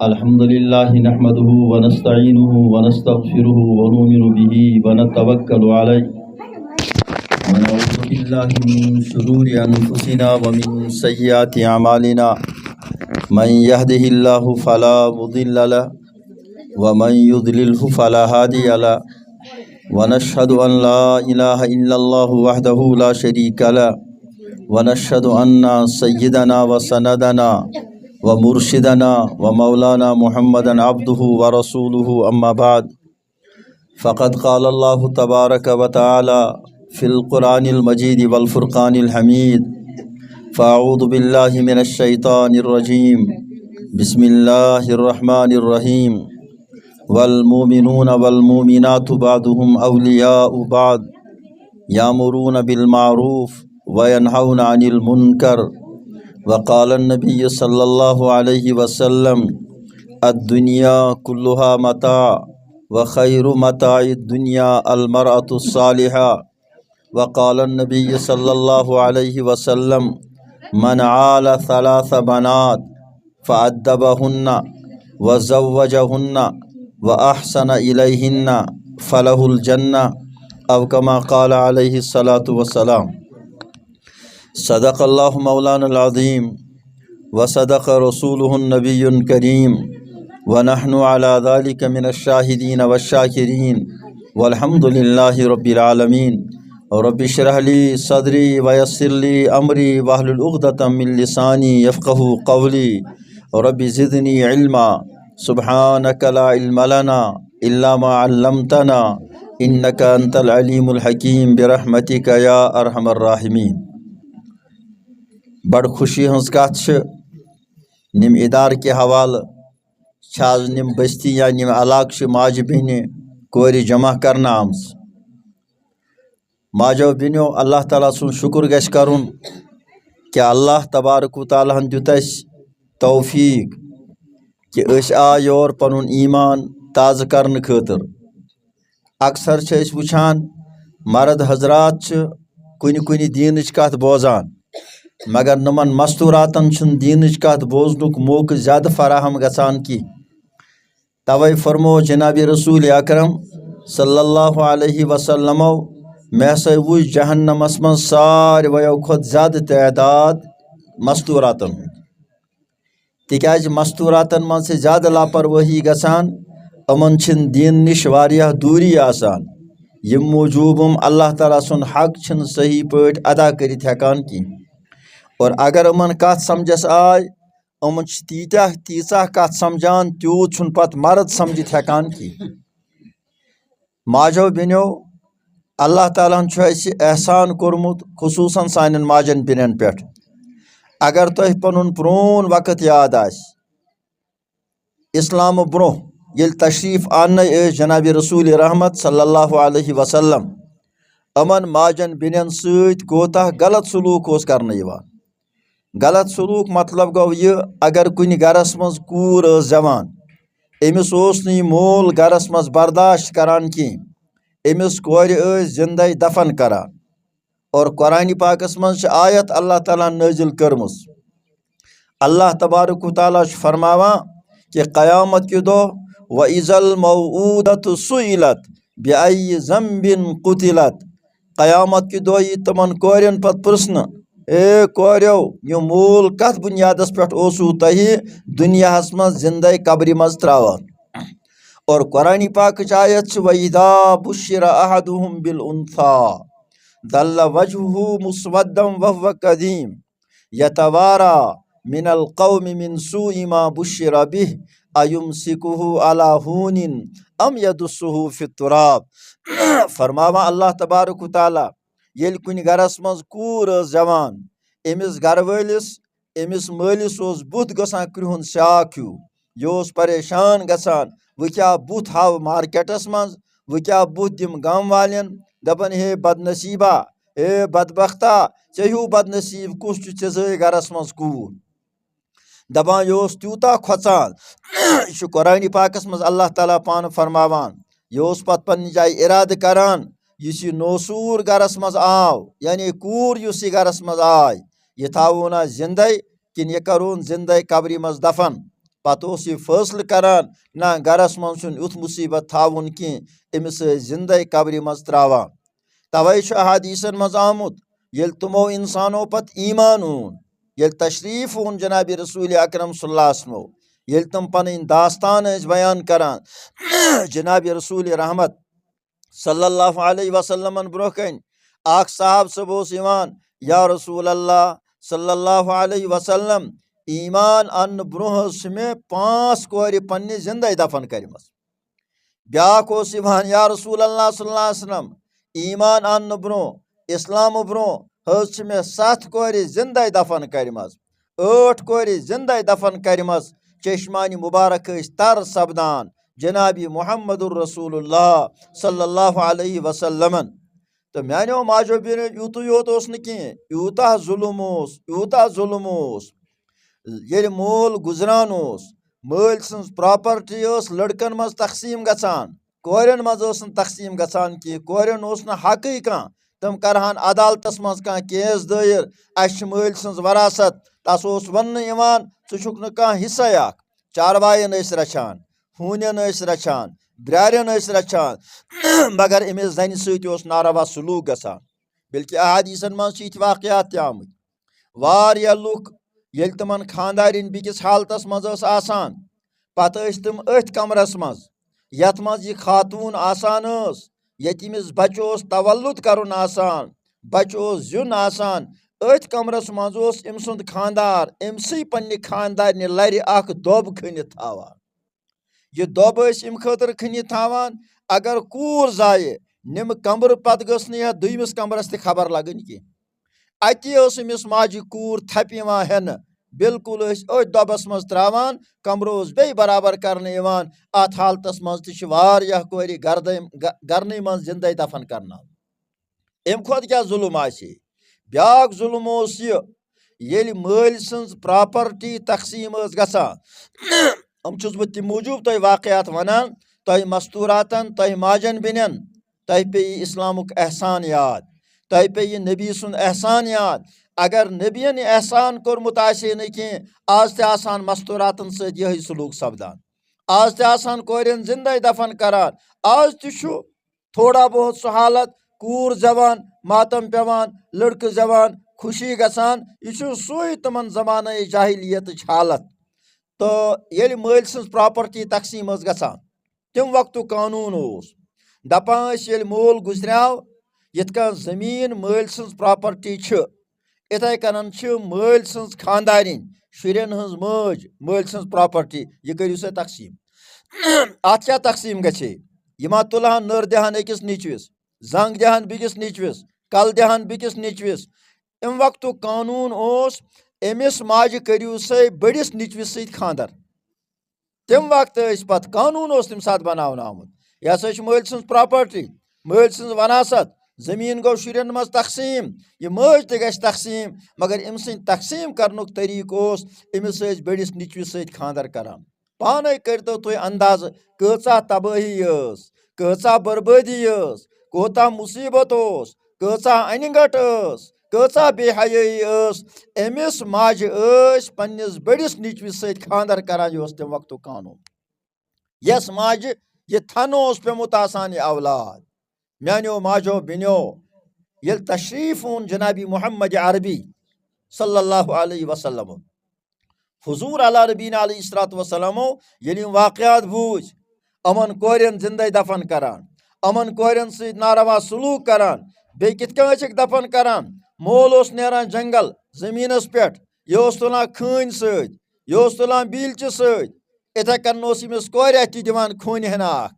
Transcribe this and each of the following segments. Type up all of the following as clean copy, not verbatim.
الحمد لله نحمده ونستعينه ونستغفره ونؤمن به ونتوكل عليه ونعوذ بالله من شرور أنفسنا ومن سيئات أعمالنا من يهده الله فلا مضل له ومن يضلله فلا هادي له ونشهد أن لا إله إلا الله وحده لا شريك له ونشهد أن سيدنا وسندنا ومرشدنا ومولانا محمدا عبده ورسوله أما بعد فقد قال الله تبارك وتعالى في القرآن المجيد والفرقان الحميد فأعوذ بالله من الشيطان الرجيم بسم الله الرحمن الرحيم والمؤمنون والمؤمنات بعضهم أولياء بعض يأمرون بالمعروف وينهون عن المنكر وقال النبي صلى الله عليه وسلم الدنيا كلها متاع وخير متاع الدنيا المرأة الصالحة وقال النبي صلى الله عليه وسلم من عال ثلاث بنات فأدبهن وزوجهن وأحسن إليهن فله الجنة أو كما قال عليه الصلاة والسلام صدق الله مولانا العظيم وصدق رسوله النبي الكريم ونحن على ذلك من الشاهدين والشاكرين والحمد لله رب العالمين رب اشرح لي صدري ويسر لي أمري واحلل عقدة من لساني يفقهوا قولي رب زدني علما سبحانك لا علم لنا إلا ما علمتنا إنك أنت العليم الحكيم برحمتك يا أرحم الراحمين بڑ خوشی ہنز کت نم ادارہ کے حوالہ آز نم بستی یا نم علاقہ ماجہ بیٚنہِ کورِ جمع کرنا آمژ ماجو بیٚنیو اللہ تعالیٰ سن شکر گژھِ کرُن کہ اللہ تبارک و تعالیٰ ہن دیُت اَسہِ توفیق کہ أسۍ آے یور پنُن ایمان تازٕ کرنہٕ خٲطرٕ اکثر چھِ أسۍ وٕچھان مرد حضرات چھِ کُنہِ کُنہِ دیٖنٕچ کتھ بوزان مگر نمن مستوراتن چھُنہٕ دیٖنٕچ کتھ بوزنُک موقعہٕ زیادٕ فراہم گژھان کینٛہہ توے فرمو جناب رسول اکرم صلی اللہ علیہ وسلمو مےٚ ہسا وٕچھ جہنمس منٛز سارویو کھۄتہٕ زیادٕ تعداد مستوراتن ہُنٛد تِکیازِ مستوراتن منٛز چھِ زیادٕ لاپروٲہی گژھان یِمن چھِنہٕ دیٖن نِش واریاہ دوٗری آسان ییٚمہِ موٗجوٗب یِم اللہ تعالیٰ سُنٛد حق چھِنہٕ صحیح پٲٹھۍ ادا کٔرِتھ ہٮ۪کان کینٛہہ اور اگر یِمن کتھ سمجھس آے یِمن چھِ تیٖژاہ کتھ سمجھان تیوٗت چھُنہٕ پتہٕ مرد سمجھِتھ ہٮ۪کان کینٛہہ ماجو بیٚنیو اللہ تعالیٰ ہن چھُ اَسہِ احسان کوٚرمُت خصوٗصن سانٮ۪ن ماجن بیٚنٮ۪ن پٮ۪ٹھ اگر تۄہہِ پنُن پرٛون وقت یاد آسہِ اسلامہٕ برونٛہہ ییٚلہِ تشریٖف آننے ٲسۍ جناب رسول رحمت صلی اللہ علیہ وسلم یِمن ماجن بیٚنٮ۪ن سۭتۍ کوتاہ غلط سلوٗک اوس کرنہٕ یِوان غلط سلوٗک مطلب گوٚو یہِ اگر کُنہِ گرس منٛز کوٗر ٲس زٮ۪وان أمِس اوس نہٕ یہِ مول گرس منٛز برداشت کران کینٛہہ أمِس کورِ ٲسۍ زندے دفن کران اور قرآنِ پاکس منٛز چھِ آیت اللہ تعالیٰ ہن نٲزِل کٔرمٕژ اللہ تبارک و تعالیٰ چھُ فرماوان کہ قیامت کہِ دۄہ وَإِذَا الْمَوْءُودَةُ سُئِلَتْ بِأَيِّ ذَنبٍ قُتِلَتْ قیامت کہِ دۄہ یی تِمن کورٮ۪ن پتہٕ پرژھنہٕ اے کوریو یہِ مول کتھ بُنیادس پٮ۪ٹھ اوسوٕ تۄہہِ دُنیاہس منٛز زندے قبرِ منٛز ترٛاوان اور قرآنِ پاکٕچ آیت چھِ وَإِذَا بُشِّرَ أَحَدُهُم بِالْأُنثَىٰ ظَلَّ وَجْهُهُ مُسْوَدًّا وَهُوَ كَظِيمٌ يَتَوَارَىٰ مِنَ الْقَوْمِ مِنْ سُوءِ مَا بُشِّرَ بِهِ أَيُمْسِكُهُ عَلَىٰ هُونٍ أَمْ يَدُسُّهُ فِي التُّرَابِ فرماوان اللہ تبارک و تعالیٰ ییٚلہِ کُنہِ گرس منٛز کوٗر ٲس زٮ۪وان أمِس گرٕ وٲلِس أمِس مٲلِس اوس بُتھ گژھان کرٛہُن سیاکھ ہیوٗ یہِ اوس پریشان گژھان وۄنۍ کیٛاہ بُتھ ہاوٕ مارکیٹس منٛز وۄنۍ کیٛاہ بُتھ دِمہٕ گام والٮ۪ن دپان ہے بدنصیٖبا ہے بدبختا ژےٚ ہیوٗ بدنصیٖب کُس چھُ ژےٚ زٲے گرس منٛز کوٗر دپان یہِ اوس تیوٗتاہ کھۄژان یہِ چھُ قرآنِ پاکس منٛز اللہ تعالیٰ پانہٕ فرماوان یہِ اوس پتہٕ پننہِ جایہِ ارادٕ کران یُس یہِ نوسوٗر گرس منٛز آو یعنی کوٗر یُس یہِ گرس منٛز آے یہِ تھاوونا زندے کن یہ کرون زندہ قبری مز دفن پتہ یہ فیصلہ کران نہ گرس من یُتھ مصیبت تھاون کی امس زندہ قبری مز تراوان توے احادیثن مز آمت یل تمو انسانو پت ایمان اون یل تشریف اون جناب رسول اکرم صلی اللہ علیہ وسلم یل تم پن داستان بیان کران جناب رسول رحمت صلی اللہ علیہ وسلم برہ کن اخ صاحب صاحب ایمان یا رسول اللہ صلی اللہ علیہ وسلم ایمان ان برہ میں 5 کور پنہ زندہ دفن کرمس بیاکھ ایمان یا رسول اللہ صلی اللہ علیہ وسلم ایمان ان برہ اسلام برہ حض میں 7 کور زندہ دفن کرمس 8 کور زندہ دفن کرمس چشمانی مبارک تر سپدان جناب محمد الرسول اللہ صلی اللہ علیہ وسلم تو میانو ماجو بین یوتو یوت یوتہ ظلم یل مول گزران مل سن پراپرٹی لڑکن مز تقسیم گژھان کورن مز تقسیم گژھان کی کورن حقی کان تم کرہان عدالتس مز کان کیس دائر اس مل سن وراثت تس ون ژھک نہ حصہ اخ چاروائن رچھان ہونین رچھان برارین رچھان مگر امس زنہ ست ناروا سلوک گژھان بلکہ احادیثن مز واقعات تہ آمت واریاہ لُکھ یل تمن خاندارین بیکس حالتس مز آسان پتہ تم اتھ کمرس مز یت مز یہ خاتون آسان یتمس بچہ تولد کرن آسان بچہ زیون آسان اتھ کمرس مز ام سند خاندار امسی پنہ خاندارنہ لرِ اخ دۄب کھنِتھ تھاوان یہ دۄب ام خاطر کھنِتھ تھاوان اگر کوٗر زایہِ نم کمرٕ پتہٕ گٔژھ نہٕ یتھ دویمس کمرس تہِ خبر لگٕنۍ کینٛہہ اتی امس ماجہِ کوٗر تھپہِ یِوان ہٮ۪نہٕ بالکل اتھ دۄبس منٛز تراوان کمرٕ بیٚیہِ برابر کرنہٕ یِوان اتھ حالتس منٛز تہِ چھِ واریاہ کورِ گرنٕے منٛز زندے دفن کرناوان امہِ کھۄتہٕ کیٛاہ ظُلم آسہِ بیاکھ ظُلم اوس یہِ ییٚلہِ مٲلۍ سٕنٛز پراپرٹی تقسیٖم ٲس گژھان چھُس بہٕ تَمہِ موٗجوٗب تۄہہِ واقعات ونان تۄہہِ مستوٗراتن تۄہہِ ماجن بیٚنٮ۪ن تۄہہِ پیٚیہِ اسلامُک احسان یاد تۄہہِ پیٚیہِ نبی سُنٛد احسان یاد اگر نبین یہِ احسان کوٚرمُت آسہِ ہے نہٕ کینٛہہ آز تہِ آسان مستوٗراتن سۭتۍ یِہوٚے سلوٗک سپدان آز تہِ آسان کورٮ۪ن زندے دفن کران آز تہِ چھُ تھوڑا بہت سُہ حالت کوٗر زٮ۪وان ماتم پیٚوان لڑکہٕ زٮ۪وان خوشی گژھان یہ چھُ سُے تِمن زمانہٕ جاہلیتٕچ حالت تہٕ ییٚلہِ مٲلۍ سٕنٛز پراپرٹی تقسیٖم ٲس گژھان تمہِ وقتُک قانوٗن اوس دپان ٲسۍ ییٚلہِ مول گُزریٛاو یِتھ کٔنۍ زٔمیٖن مٲلۍ سٕنٛز پراپرٹی چھِ اِتھَے کٔنن چھِ مٲلۍ سٕنٛز خاندارِنۍ شُرٮ۪ن ہٕنٛز مٲلۍ سٕنٛز پراپرٹی یہِ کٔرِو سا تقسیٖم اتھ کیٛاہ تقسیٖم گژھِ یِم ہا تُلہن نٔر دِہن أکِس نیٚچوِس زنٛگ دِہن بیٚکِس نیٚچوِس کلہٕ دِہن بیٚکِس نیٚچوِس امہِ وقتُک قانوٗن اوس أمِس ماجہِ کٔرِو سا بٔڑِس نیٚچوِس سۭتۍ خاندر تمہِ وقتہٕ ٲسۍ پتہٕ قانوٗن اوس تمہِ ساتہٕ بناونہٕ آمُت یہِ ہسا چھِ مٲلۍ سٕنٛز پراپرٹی مٲلۍ سٕنٛز وراثت زٔمیٖن گوٚو شُرٮ۪ن منٛز تقسیٖم یہِ مٲج تہِ گژھِ تقسیٖم مگر أمۍ سٕنٛدِ تقسیٖم کرنُک طریٖقہٕ اوس أمِس ٲسۍ بٔڑِس نیٚچوِس سۭتۍ خاندر کران پانے کٔرتو تُہۍ اندازٕ کۭژاہ تبٲہی ٲس کۭژاہ بربٲدی ٲس کوٗتاہ مُصیبت اوس کۭژاہ انہِ گٹ ٲس کۭژاہ بے حیٲیی ٲس أمِس ماجہِ ٲسۍ پننِس بٔڑِس نیٚچوِس سۭتۍ خاندر کران یہِ اوس تمہِ وقتُک قانوٗن یس ماجہِ یہِ تھنہٕ اوس پیوٚمُت آسان یہِ اولاد میانیو ماجو بیٚنیو ییٚلہِ تشریٖف اوٚن جنابی محمد عربی صلی اللہ علیہ وسلم حضوٗر علیٰ نبیٖنہ علیہ الصلوۃ وسلامو ییٚلہِ یِم واقعات بوٗزۍ یِمن کورٮ۪ن زندے دفن کران یِمن کورٮ۪ن سۭتۍ ناروا سلوٗک کران بیٚیہِ کِتھ کٔنۍ ٲسِکھ دفن کران مول اوس نیران جنگل زٔمیٖنس پٮ۪ٹھ یہِ اوس تُلان خٲنۍ سۭتۍ یہِ اوس تُلان بیٖلچہِ سۭتۍ اِتھے کٔنۍ اوس أمِس کورِ اَتھِ دِوان خوٗنہِ ہنا اکھ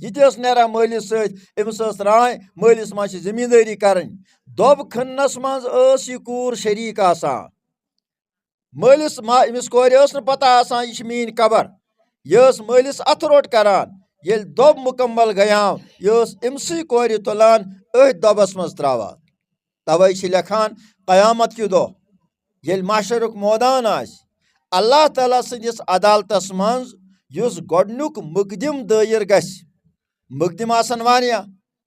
یہِ تہِ ٲس نیران مٲلِس سۭتۍ أمِس ٲس راے مٲلِس ما چھِ زٔمیٖندٲری کرٕنۍ دۄب کھننس منٛز ٲس یہِ کوٗر شریٖک آسان مٲلِس ما أمِس کورِ ٲس نہٕ پتہ آسان یہِ چھِ میٲنۍ قبر یہِ ٲس مٲلِس اَتھٕ روٚٹ کران ییٚلہِ دۄب مُکمل گٔیاو یہِ ٲس أمسٕے کورِ تُلان أتھۍ دۄبس منٛز تراوان توے چھِ لیکھان قیامت کہِ دۄہ ییٚلہِ محشرُک مٲدان آسہِ اللہ تعالیٰ سٕنٛدِس عدالتس منٛز یُس گۄڈنیُک مُقدِم دٲیِر گژھِ مُقدِم آسن واریاہ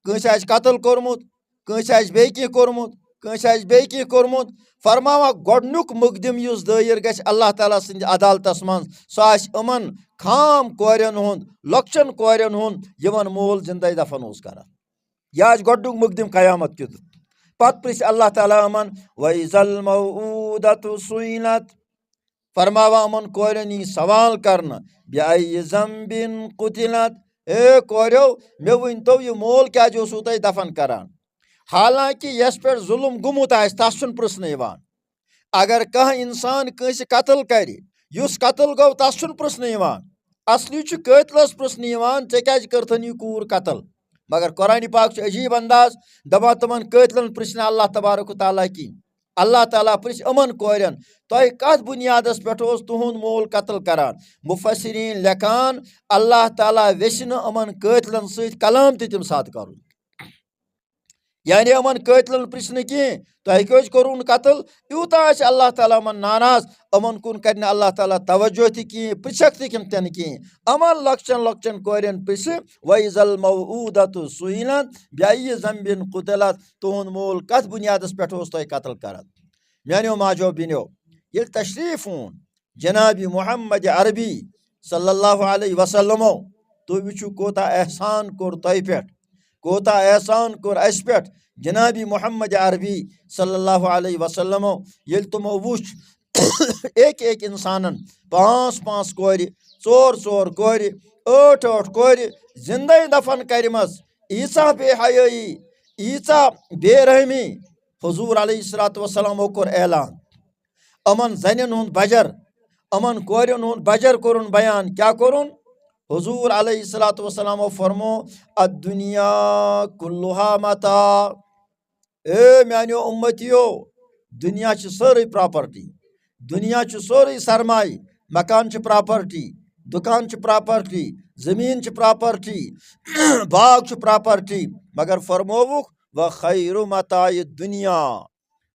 کٲنٛسہِ آسہِ قتل کوٚرمُت کٲنٛسہِ آسہِ بیٚیہِ کینٛہہ کوٚرمُت کنس آسہِ بیٚیہِ کینٛہہ کوٚرمُت فرماوان گۄڈنیُک مقدم یُس دٲیِر گژھِ اللہ تعالیٰ سٕنٛدِ عدالتس منٛز سُہ آسہِ یِمن خام کورٮ۪ن ہُنٛد لۄکچن کورٮ۪ن ہُنٛد یِمن مول زندے دفن اوس کران یہِ آسہِ گۄڈنیُک مقدم قیامت کیُتھ پتہٕ پرژھِ اللہ تعالیٰ یِمن وَإِذَا الْمَوْءُودَةُ سُئِلَتْ فرماوان یِمن کورٮ۪ن یی سوال کرنہٕ بِأَيِّ ذَنبٍ قُتِلَتْ اے کوریو مےٚ ؤنۍتو یہِ مول کیازِ اوسوٕ تۄہہِ دفن کران حالانکہِ یس پٮ۪ٹھ ظُلم گوٚمُت آسہِ تس چھُنہٕ پرژھنہٕ یِوان اگر کانٛہہ انسان کٲنٛسہِ قتل کرِ یُس قتل گوٚو تس چھُنہٕ پرژھنہٕ یِوان اصلی چھُ قٲتلس پرژھنہٕ یِوان ژےٚ کیازِ کٔرتھن یہِ کوٗر قتل مگر قرآنِ پاک چھُ عجیٖب انداز دپان تِمن قٲتلن پرژھِ نہٕ اللہ تبارک و تعالیٰ کینٛہہ اللہ تعالیٰ پرژھِ یِمن کورٮ۪ن تۄہہِ کتھ بُنیادس پٮ۪ٹھ اوس تُہُنٛد مول قتل کران مُفسریٖن لیکھان اللہ تعالیٰ ویٚژھِ نہٕ یِمن قٲتلن سۭتۍ کلام تہِ تمہِ ساتہٕ کرُن یعنی یِمن قٲتلن پرژھِ نہٕ کینٛہہ تۄہہِ کیازِ کوٚروُن قتل یوٗتاہ آسہِ اللہ تعالیٰ یِمن ناراض یِمن کُن کرِ نہٕ اللہ تعالیٰ توجہ تہِ کِہیٖنۍ پرژھکھ تہِ تِنہٕ کِہیٖنۍ یِمن لۄکچن لۄکچن کورٮ۪ن پرژھِ وَإِذَا الْمَوْءُودَةُ سُئِلَتْ بِأَيِّ ذَنبٍ قُتِلَتْ تُہُنٛد مول کتھ بُنیادس پٮ۪ٹھ اوس تۄہہِ قتل کران میانیو ماجو بیٚنیو ییٚلہِ تشریٖف اوٚن جنابِ محمد عربی صلی اللہ علیہ وسلمو تُہۍ وٕچھِو کوٗتاہ احسان کوٚر تۄہہِ پٮ۪ٹھ کوٗتاہ احسان کوٚر اَسہِ پٮ۪ٹھ جنابِ محمد عربی صلی اللہ علیہ وسلمو ییٚلہِ تِمو وٕچھ أکۍ أکۍ اِنسانن 5 کورِ 4 کورِ 8 کورِ زندے دفن کرِمژ ایٖژاہ بے حیٲیی ایٖژاہ بے رحمی حضوٗر علیہ الصلوٰتُ وسلامو کوٚر اعلان یِمن زنٮ۪ن ہُنٛد بجر یِمن کورٮ۪ن ہُنٛد بجر کوٚرُن بیان کیاہ کوٚرُن حضوٗر علیہ الصلوٰتُ وسلامو فرمو الدُنیا کُلُہا متاع اے میانیو اُمتیو دُنیا چھِ سٲرٕے پراپرٹی دُنیا چھُ سورُے سرمایہِ مکان چھِ پراپرٹی دُکان چھِ پراپرٹی زٔمیٖن چھِ پراپرٹی باغ چھُ پراپرٹی مگر فرمووُکھ وخیرُ متاعِ دُنیا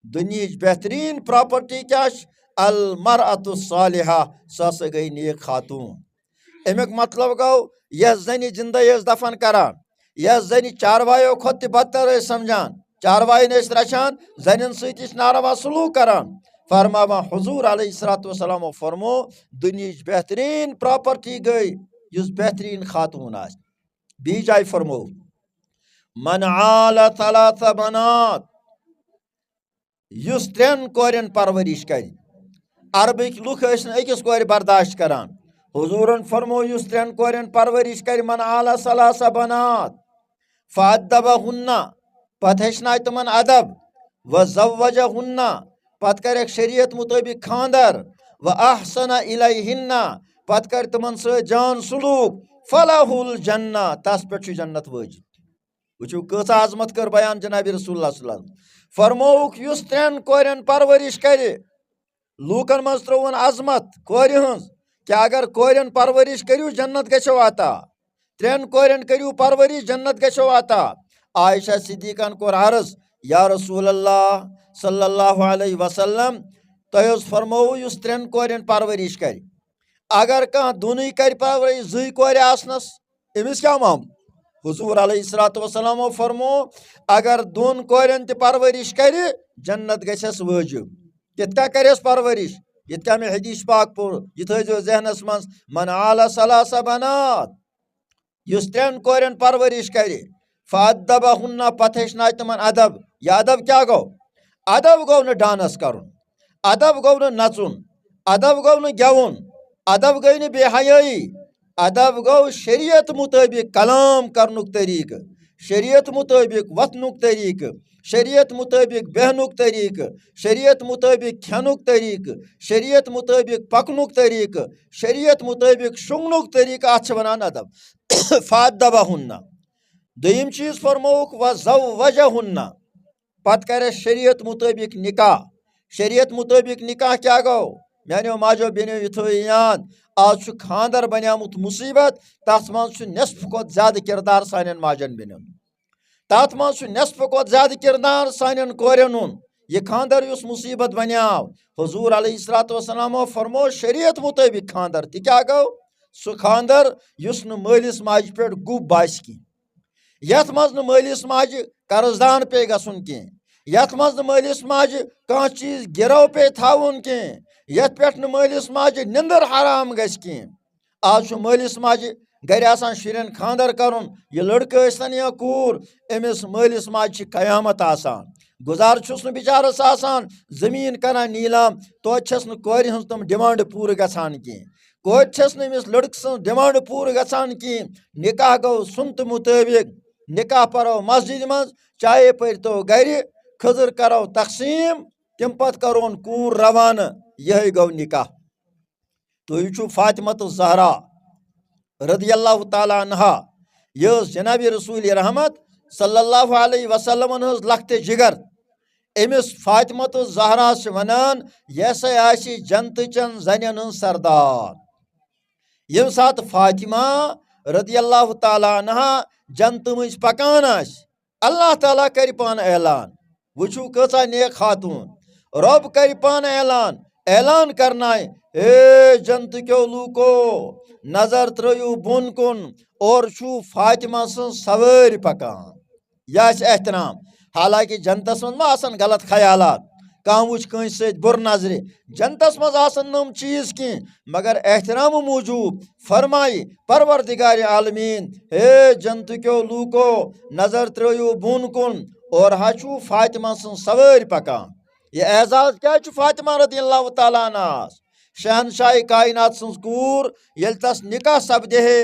دُنہِچ بہتریٖن پراپرٹی کیاہ چھِ المرأة الصالحہ سۄ ہسا گٔے نیک خاتوٗن امیُک مطلب گوٚو یۄس زنہِ زندے ٲس دفن کران یۄس زنہِ چاروایو کھۄتہٕ تہِ بدتر ٲسۍ سمجھان چاروایَن ٲسۍ رچھان زنٮ۪ن سۭتۍ ٲسۍ ناروا سلوٗک کران فرماوان حضوٗر علیہ الصلوٰتُ وسلامو فرمو دُنہِچ بہتریٖن پراپرٹی گٔے یُس بہتریٖن خاتوٗن آسہِ بیٚیہِ جایہِ فرمو من عال ثلاث بنات یُس 3 کورٮ۪ن پرورش کرِ عربٕکۍ لُکھ ٲسۍ نہٕ أکِس کورِ برداشت کران حضوٗرن فرمو یُس 3 کورٮ۪ن پرورش کرِ من عال ثلاث بنات فأدبہن پتہٕ ہیٚچھنایہِ تِمن ادب وزوجہن پتہٕ کریکھ شریعت مطٲبق خاندر واحسن الیہن پتہٕ کرِ تِمن سۭتۍ جان سلوٗک فلہ الجنہ تس پٮ۪ٹھ چھُ جنت وٲجِب وٕچھِو کۭژاہ عظمت کٔر بیان جنابِ رسول اللہ صلی اللہ علیہ وسلم فرمووُکھ یُس 3 کورٮ۪ن پرورش کرِ لوٗکن منٛز ترٛٲوٕن عظمت کورِ ہٕنٛز کہِ اگر کورٮ۪ن پرورش کٔرِو جنت گژھیو عطا 3 کورٮ۪ن کٔرِو پرورش جنت گژھیو عطا عائشہ صدیقن کوٚر عرض یا رسول اللہ صلی اللہ علیہ وسلم تۄہہِ حظ فرمووُ یُس 3 کورٮ۪ن پرورش کرِ اگر کانٛہہ دۄنٕے کرِ پرورش 2 کورِ آسنس أمِس کیاہ معاملہٕ حضوٗر علیہ الصلوٰتُ وسلامو فرمو اگر 2 کورٮ۪ن تہِ پرورش کرِ جنت گژھٮ۪س وٲجِب کِتھ کٔنۍ کرٮ۪س پرورش یِتھ کٔنۍ مےٚ حدیث پاک پوٚر یہِ تھٲیزیو ذہنس منٛز من عال ثلاث بنات یُس 3 کورٮ۪ن پرورش کرِ فأدبہن پتہٕ ہیٚچھنایہِ تِمن ادب یہِ ادب کیاہ گوٚو ادب گوٚو نہٕ ڈانس کرُن ادب گوٚو نہٕ نژُن ادب گوٚو نہٕ گٮ۪وُن ادب گٔے نہٕ بے حیٲیی ادب گوٚو شریعت مطٲبق کلام کرنُک طریٖقہٕ شریعت مطٲبق وۄتھنُک طریٖقہٕ شریعت مطٲبق بیہنُک طریٖقہٕ شریعت مطٲبق کھٮ۪نُک طریٖقہٕ شریعت مطٲبق پکنُک طریٖقہٕ شریعت مطٲبق شۄنگنُک طریٖقہٕ اتھ چھِ ونان ادب فأدبہن دوٚیِم چیٖز فرمووُکھ وزوجہن پتہٕ کرٮ۪س شریعت مطٲبق نکاح شریعت مطٲبق نکاح کیاہ گوٚو میانیو ماجو بیٚنیو یہِ تھٲیِو یاد آز چھُ خاندر بنیومُت مُصیبت تتھ منٛز چھُ نٮ۪صفہٕ کھۄتہٕ زیادٕ کردار سانٮ۪ن ماجن بیٚنٮ۪ن تتھ منٛز چھُ نٮ۪صفہٕ کھۄتہٕ زیادٕ کردار سانٮ۪ن کورٮ۪ن ہُنٛد یہِ خاندر یُس مُصیبت بنیو حضوٗر علیہ الصلوٰتُ وسلامو فرمو شریعت مطٲبق خاندر تہِ کیاہ گوٚو سُہ خاندر یُس نہٕ مٲلِس ماجہِ پٮ۪ٹھ گُب باسہِ کینٛہہ یتھ منٛز نہٕ مٲلِس ماجہِ قرض دان پیٚیہِ گژھُن کینٛہہ یتھ مز مالس ماجہ کانٛہہ چیز گرو پے تھاون کی یتھ پٮ۪ٹھ نہٕ مالس ماجہ نندر حرام گژھِ کینٛہہ آز چھُ مالس ماجہ گرِ آسان شُرٮ۪ن خاندر کرُن یہِ لڑکہٕ ٲسۍتن یا کوٗر أمِس مالس ماجہِ چھِ قیامت آسان گُزار چھُس نہٕ بِچارس آسان زٔمیٖن کران نیٖلام توتہِ چھس نہٕ کورِ ہٕنٛز تِم ڈِمانڈٕ پوٗرٕ گژھان کینٛہہ کورِ چھس نہٕ أمِس لڑکہٕ سٕنٛز ڈِمانڈٕ پوٗرٕ گژھان کینٛہہ نکاح گوٚو سُنتہٕ مُطٲبق نکاح پرو مسجدِ منٛز چاہے پٔرۍتو گرِ خٔذٕر کرو تقسیٖم تمہِ پتہٕ کرون کوٗر روانہٕ یِہے گوٚو نکاح تُہۍ وٕچھِو فاطمہ الزہرا رضی اللہ تعالیٰ عنہا یہ ٲس جناب رسول رحمت صلی اللہ علیہ وسلمن ہٕنٛز لختہِ جگر أمِس فاطمہ الزہرا چھِ ونان یہِ ہسا آسہِ جنتٕچن زنٮ۪ن ہٕنٛز سردار ییٚمہِ ساتہٕ فاطمہ رضی اللہ تعالیٰ عنہا جنتہٕ مٔنٛزۍ پکان آسہِ اللہ تعالیٰ کرِ پانہٕ اعلان وٕچھِو کۭژاہ نیک خاتوٗن رۄب کرِ پانہٕ اعلان کرنایہِ اے جنتہٕ کیو لوٗکو نظر ترٲیِو بۄن کُن اور چھُو فاطمہ سٕنٛز سوٲرۍ پکان یہِ آسہِ احترام حالانکہِ جنتس منٛز ما آسن غلط خیالات کانٛہہ وٕچھ کٲنٛسہِ سۭتۍ بُرٕ نظرِ جنتس منٛز آسن نہٕ یِم چیٖز کینٛہہ مگر احترامہٕ موٗجوٗب فرمایہِ پروردگارِ عالمیٖن ہے جنتہٕ کیو لوٗکو نظر ترٲیِو بۄن کُن اور ہا چھُو فاطمہ سٕنٛز سوٲرۍ پکان یہِ اعزاز کیٛازِ چھُ فاطمہ رضی اللہ تعالیٰ عنہَس شہنشاہ کائنات سٕنٛز کوٗر ییٚلہِ تس نکاح سپدِ ہے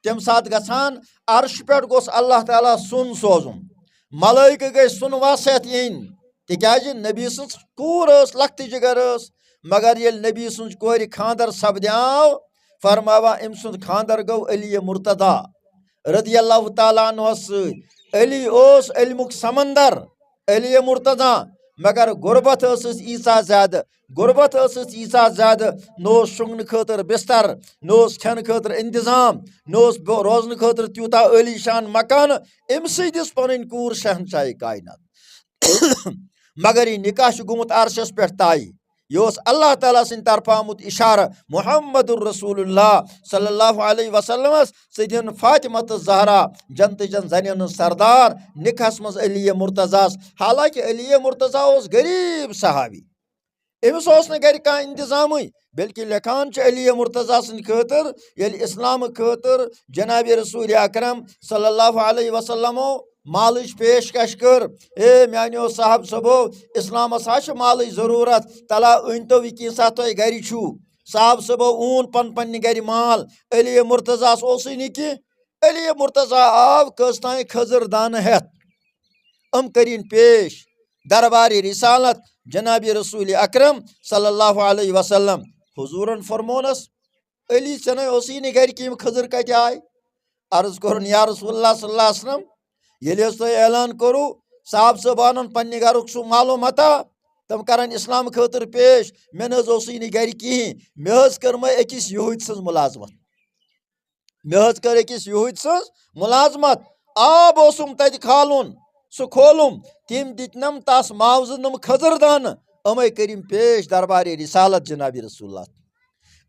تمہِ ساتہٕ گژھان عرشہِ پٮ۪ٹھ گوٚژھ اللہ تعالیٰ سۄن سوزُن ملٲیکہٕ گٔژھۍ سۄنہٕ وس ہٮ۪تھ یِنۍ تِکیٛازِ نبی سٕنٛز کوٗر ٲس لختہِ جگر ٲس مگر ییٚلہِ نبی سٕنٛز کورِ خاندر سپدیو فرماوان أمۍ سُنٛد خاندر گوٚو علی مرتضیٰ رضی اللہ تعالیٰ عنہَس سۭتۍ علی اوس علمُک سمندر علی مرتضیٰ مگر غربت ٲسٕس ییٖژاہ زیادٕ نہ اوس شۄنٛگنہٕ خٲطرٕ بستر نہ اوس کھٮ۪نہٕ خٲطرٕ انتظام نہ اوس روزنہٕ خٲطرٕ تیوٗتاہ عٲلی شان مکانہٕ أمسٕے دِژ پنٕنۍ کوٗر شہنشاہ کائنات مگر یہِ نکاح چھُ گوٚمُت عرشس پٮ۪ٹھ طے یہِ اوس اللہ تعالیٰ سٕنٛدِ طرفہٕ آمُت اِشارٕ محمد الرسول اللہ صلی اللہ علیہ وسلمس ژٕ دِن فاطمہ الزہرا جنتٕچن زنٮ۪ن ہٕنٛز سردار نکاحس منٛز علی مرتضیٰ حالانکہِ علی مرتضیٰ اوس غریٖب صحابی أمِس اوس نہٕ گرِ کانٛہہ انتظامٕے بلکہِ لیکھان چھُ علی مرتضیٰ سٕنٛدِ خٲطرٕ ییٚلہِ اِسلامہٕ خٲطرٕ جناب رسول اکرم صلی اللہ علیہ وسلمو مالٕچ پیشکش کٔر اے میانیو صاحب صٲبو اِسلامس ہا چھِ مالٕچ ضروٗرت تلا أنۍتو یہِ کینٛژھا تۄہہِ گرِ چھُو صاحب صٲبو اوٚن پننہِ گرِ مال علی مرتضیٰ اوسُے نہٕ کینٛہہ علی مرتضیٰ آو کٔژ تانۍ خٔذٕر دانہٕ ہٮ۪تھ أمۍ کٔرِنۍ پیش دربارِ رسالت جناب رسول اکرم صلی اللہ علیہ وسلم حضوٗرن فرمونس علی ژےٚ نَے اوسُے نہٕ گرِ کہِ یِم خٔذٕر کتہِ آے عرض کوٚرُن یا رسول اللہ صلی اللہ علیہ وسلم ییٚلہِ حظ تۄہہِ اعلان کوٚروٕ صاحب صٲب انن پننہِ گرُک سُہ مالو متا تِم کرن اسلام خٲطرٕ پیش مےٚ نہ حظ اوسُے نہٕ گرِ کِہیٖنۍ مےٚ حظ کٔر مےٚ أکِس یہوٗدۍ سٕنٛز مُلازمت آب اوسُم تتہِ کھالُن سُہ کھولُم تِم دِتنم تس معاوضہٕ نم خٔذٕر دانہٕ أمے کٔرِم پیش دربارِ رسالت جناب رسول اللہ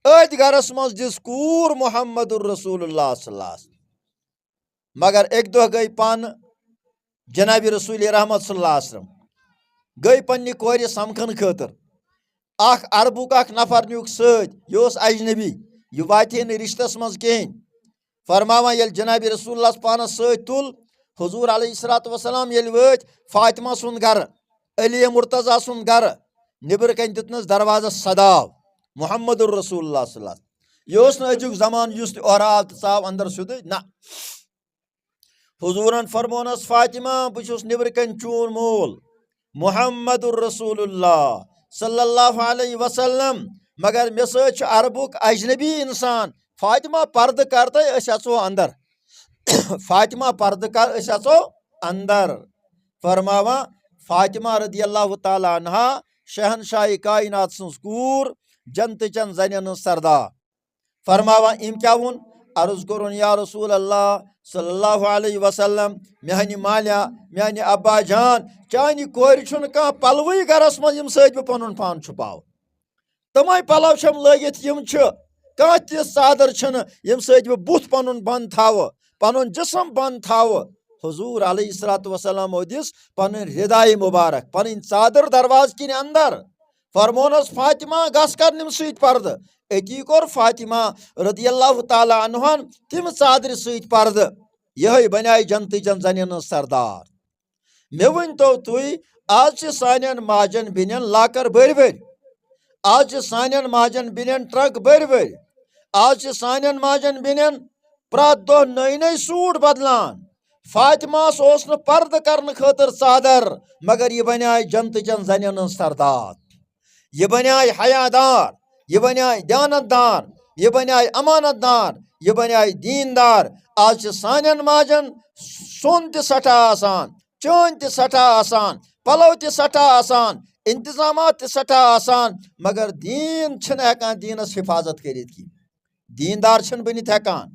أتھۍ گرس منٛز دِژ کوٗر محمد الرسول اللہ صلی اللہ علیہ وسلم مگر اکہِ دۄہ گٔے پانہٕ جناب رسول رحمت صلی اللہ علیہ وسلم گٔے پننہِ کورِ سمکھنہٕ خٲطرٕ اکھ عربُک اکھ نفر نیوٗکھ سۭتۍ یہِ اوس اجنبی یہِ واتہِ ہے نہٕ رشتس منٛز کِہیٖنۍ فرماوان ییٚلہِ جناب رسول اللہ پانس سۭتۍ تُل حضوٗر علیہ الصلوۃ والسلام ییٚلہِ وٲتۍ فاطمہ سُنٛد گرٕ علی مرتضیٰ سُنٛد گرٕ نیبرٕ کنۍ دِتنس دروازس صداو محمد الرسول اللہ صلی اللہ علیہ وسلم یہِ اوس نہٕ أزیُک زمانہٕ یُس تہِ اورٕ آو تہٕ ژاو انٛدر سیوٚدُے نہ حضوٗرن فرمونس فاطمہ بہٕ چھُس نیبرٕ کنۍ چون مول محمد الرسول اللہ صلی اللہ علیہ وسلم مگر مےٚ سۭتۍ چھُ عربُک اجنبی انسان فاطمہ پردٕ کر تہٕ أسۍ اژو انٛدر فاطمہ پردٕ کر أسۍ اژو انٛدر فرماوان فاطمہ رضی اللہ تعالیٰ عنہا شہنشاہ کائنات سٕنٛز کوٗر جنتٕچن زنٮ۪ن ہٕنٛز سردار فرماوان أمۍ کیٛاہ ووٚن عرض کوٚرُن یا رسول اللہ صلی اللہ علیہ وسلم میانہِ مالیہ میانہِ ابا جان چانہِ کورِ چھُنہٕ کانٛہہ پلوٕے گرس منٛز ییٚمہِ سۭتۍ بہٕ پنُن پان چھُپاو تِمے پلو چھم لٲگِتھ یِم چھِ کانٛہہ تِژھ ژادر چھنہٕ ییٚمہِ سۭتۍ بہٕ بُتھ پنُن بنٛد تھاوٕ پنُن جسم بنٛد تھاوٕ حضور علیہ الصلوۃ والسلام دِس پن ردائے مبارک پن ژادر درواز کن اندر فرمونس فاطمہ گس کر نم سۭتۍ پردٕ أتی کوٚر فاطمہ رضی اللہ تعالیٰ عنہن تم ژادرِ سۭتۍ پردٕ یہے بنیٛاے جنتٕچن زنٮ۪ن ہٕنٛز سردار مےٚ ؤنۍتو تُہۍ آز چھِ سانٮ۪ن ماجن بیٚنٮ۪ن لاکر بٔرۍ بٔرۍ آز چھِ سانٮ۪ن ماجن بیٚنٮ۪ن ٹرک بٔرۍ بٔرۍ آز چھِ سانٮ۪ن ماجن بیٚنٮ۪ن پرٛٮ۪تھ دۄہ نٔے نٔے سوٗٹ بدلان فاطمہس اوس نہٕ پردٕ کرنہٕ خٲطرٕ ژادر مگر یہِ بنیٛاے جنتٕچن زنٮ۪ن ہٕنٛز سردار یہِ بنیٛاے حیادار یہِ بنیٛاے دیانت دار یہِ بنیٛاے امانت دار یہِ بنیٛاے دیندار آز چھِ سانٮ۪ن ماجن سۄن تہِ سٮ۪ٹھاہ آسان چٲنۍ تہِ سٮ۪ٹھاہ آسان پلو تہِ سٮ۪ٹھاہ آسان انتظامات تہِ سٮ۪ٹھاہ آسان مگر دیٖن چھِنہٕ ہٮ۪کان دیٖنس حفاظت کٔرِتھ کینٛہہ دیندار چھِنہٕ بٔنِتھ ہٮ۪کان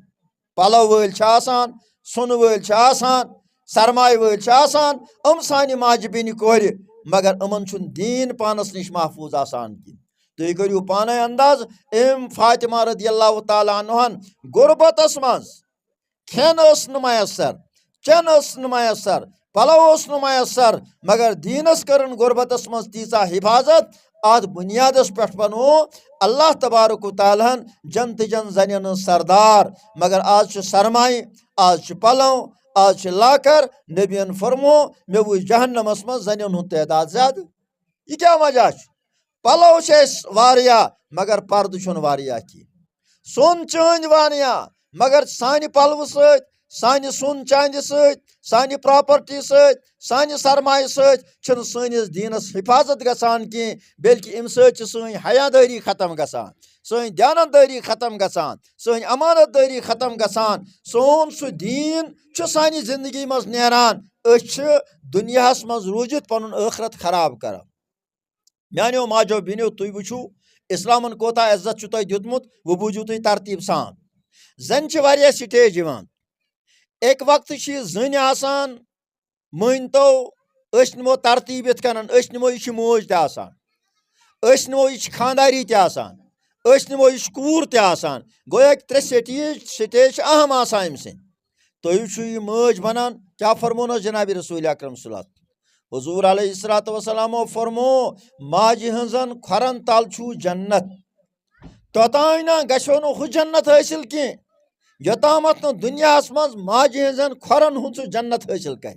پلو وٲلۍ چھِ آسان سۄنہٕ وٲلۍ چھِ آسان سرمایہِ وٲلۍ چھِ آسان سانہِ ماجہِ بیٚنہِ کورِ مگر یِمن چھُنہٕ دیٖن پانس نِش محفوٗظ آسان کینٛہہ تُہۍ کٔرِو پانے انداز فاطمہ رضی اللہ تعالیٰ عنہن غُربتس منٛز کھٮ۪ن ٲس نہٕ میسر چٮ۪ن ٲس نہٕ میسر پلو اوس نہٕ میسر مگر دیٖنس کٔرٕن غُربتس منٛز تیٖژاہ حفاظت اتھ بُنیادس پٮ۪ٹھ بنوو اللہ تبارک و تعالیٰ ہن جنتٕچن زنٮ۪ن ہٕنٛز سردار مگر آز چھُ سرمایہِ آز چھِ پلو آز چھِ لاکر نبین فرمو مےٚ وٕچھ جہنمس منٛز زنٮ۪ن ہُنٛد تعداد زیادٕ یہِ کیٛاہ وجہ چھُ پلو چھِ أسۍ واریاہ مگر پردٕ چھُنہٕ واریاہ کینٛہہ سۄن چٲندۍ واریاہ مگر سانہِ پلوٕ سۭتۍ سانہِ سۄن چاندِ سۭتۍ سانہِ پراپرٹی سۭتۍ سانہِ سرمایہِ سۭتۍ چھِنہٕ سٲنِس دیٖنس حفاظت گژھان کینٛہہ بلکہِ اَمہِ سۭتۍ چھِ سٲنۍ حیادٲری ختم گژھان سٲنۍ دیانت دٲری ختم گژھان سٲنۍ امانت دٲری ختم گژھان سون سُہ دیٖن چھُ سانہِ زندگی منٛز نیران أسۍ چھِ دُنیاہس منٛز روٗزِتھ پنُن ٲخرت خراب کران میانیو ماجو بیٚنیو تُہۍ وٕچھِو اسلامن کوتاہ عزت چھُ تۄہہِ دیُتمُت وۄنۍ بوٗزِو تُہۍ ترتیٖب سان زن چھِ واریاہ سٹیج یِوان اَکہِ وقتہٕ چھِ یہِ زٔنۍ آسان مٲنۍتو أسۍ نِمو ترتیٖب یِتھ کٔنن أسۍ نِمو یہِ چھِ موج تہِ آسان أسۍ نِمو یہِ چھِ خانداری تہِ آسان أسۍ نِمو یہِ چھِ کوٗر تہِ آسان گویا کہِ ترٛےٚ سٹیج چھِ اہم آسان أمۍ سٕنٛدۍ تُہۍ وٕچھِو یہِ مٲج بنان کیٛاہ فرمونس جنابِ رسوٗل اکرم صلی اللہ حضوٗر علیہ الصلوۃ والسلامو فرمو ماجہِ ہٕنٛزن کھۄرن تل چھُو جنت توٚتانۍ نہ گژھیو نہٕ ہُہ جنت حٲصِل کینٛہہ یوٚتامتھ نہٕ دُنیاہس منٛز ماجہِ ہٕنٛزن کھۄرن ہُنٛد سُہ جنت حٲصِل کرِ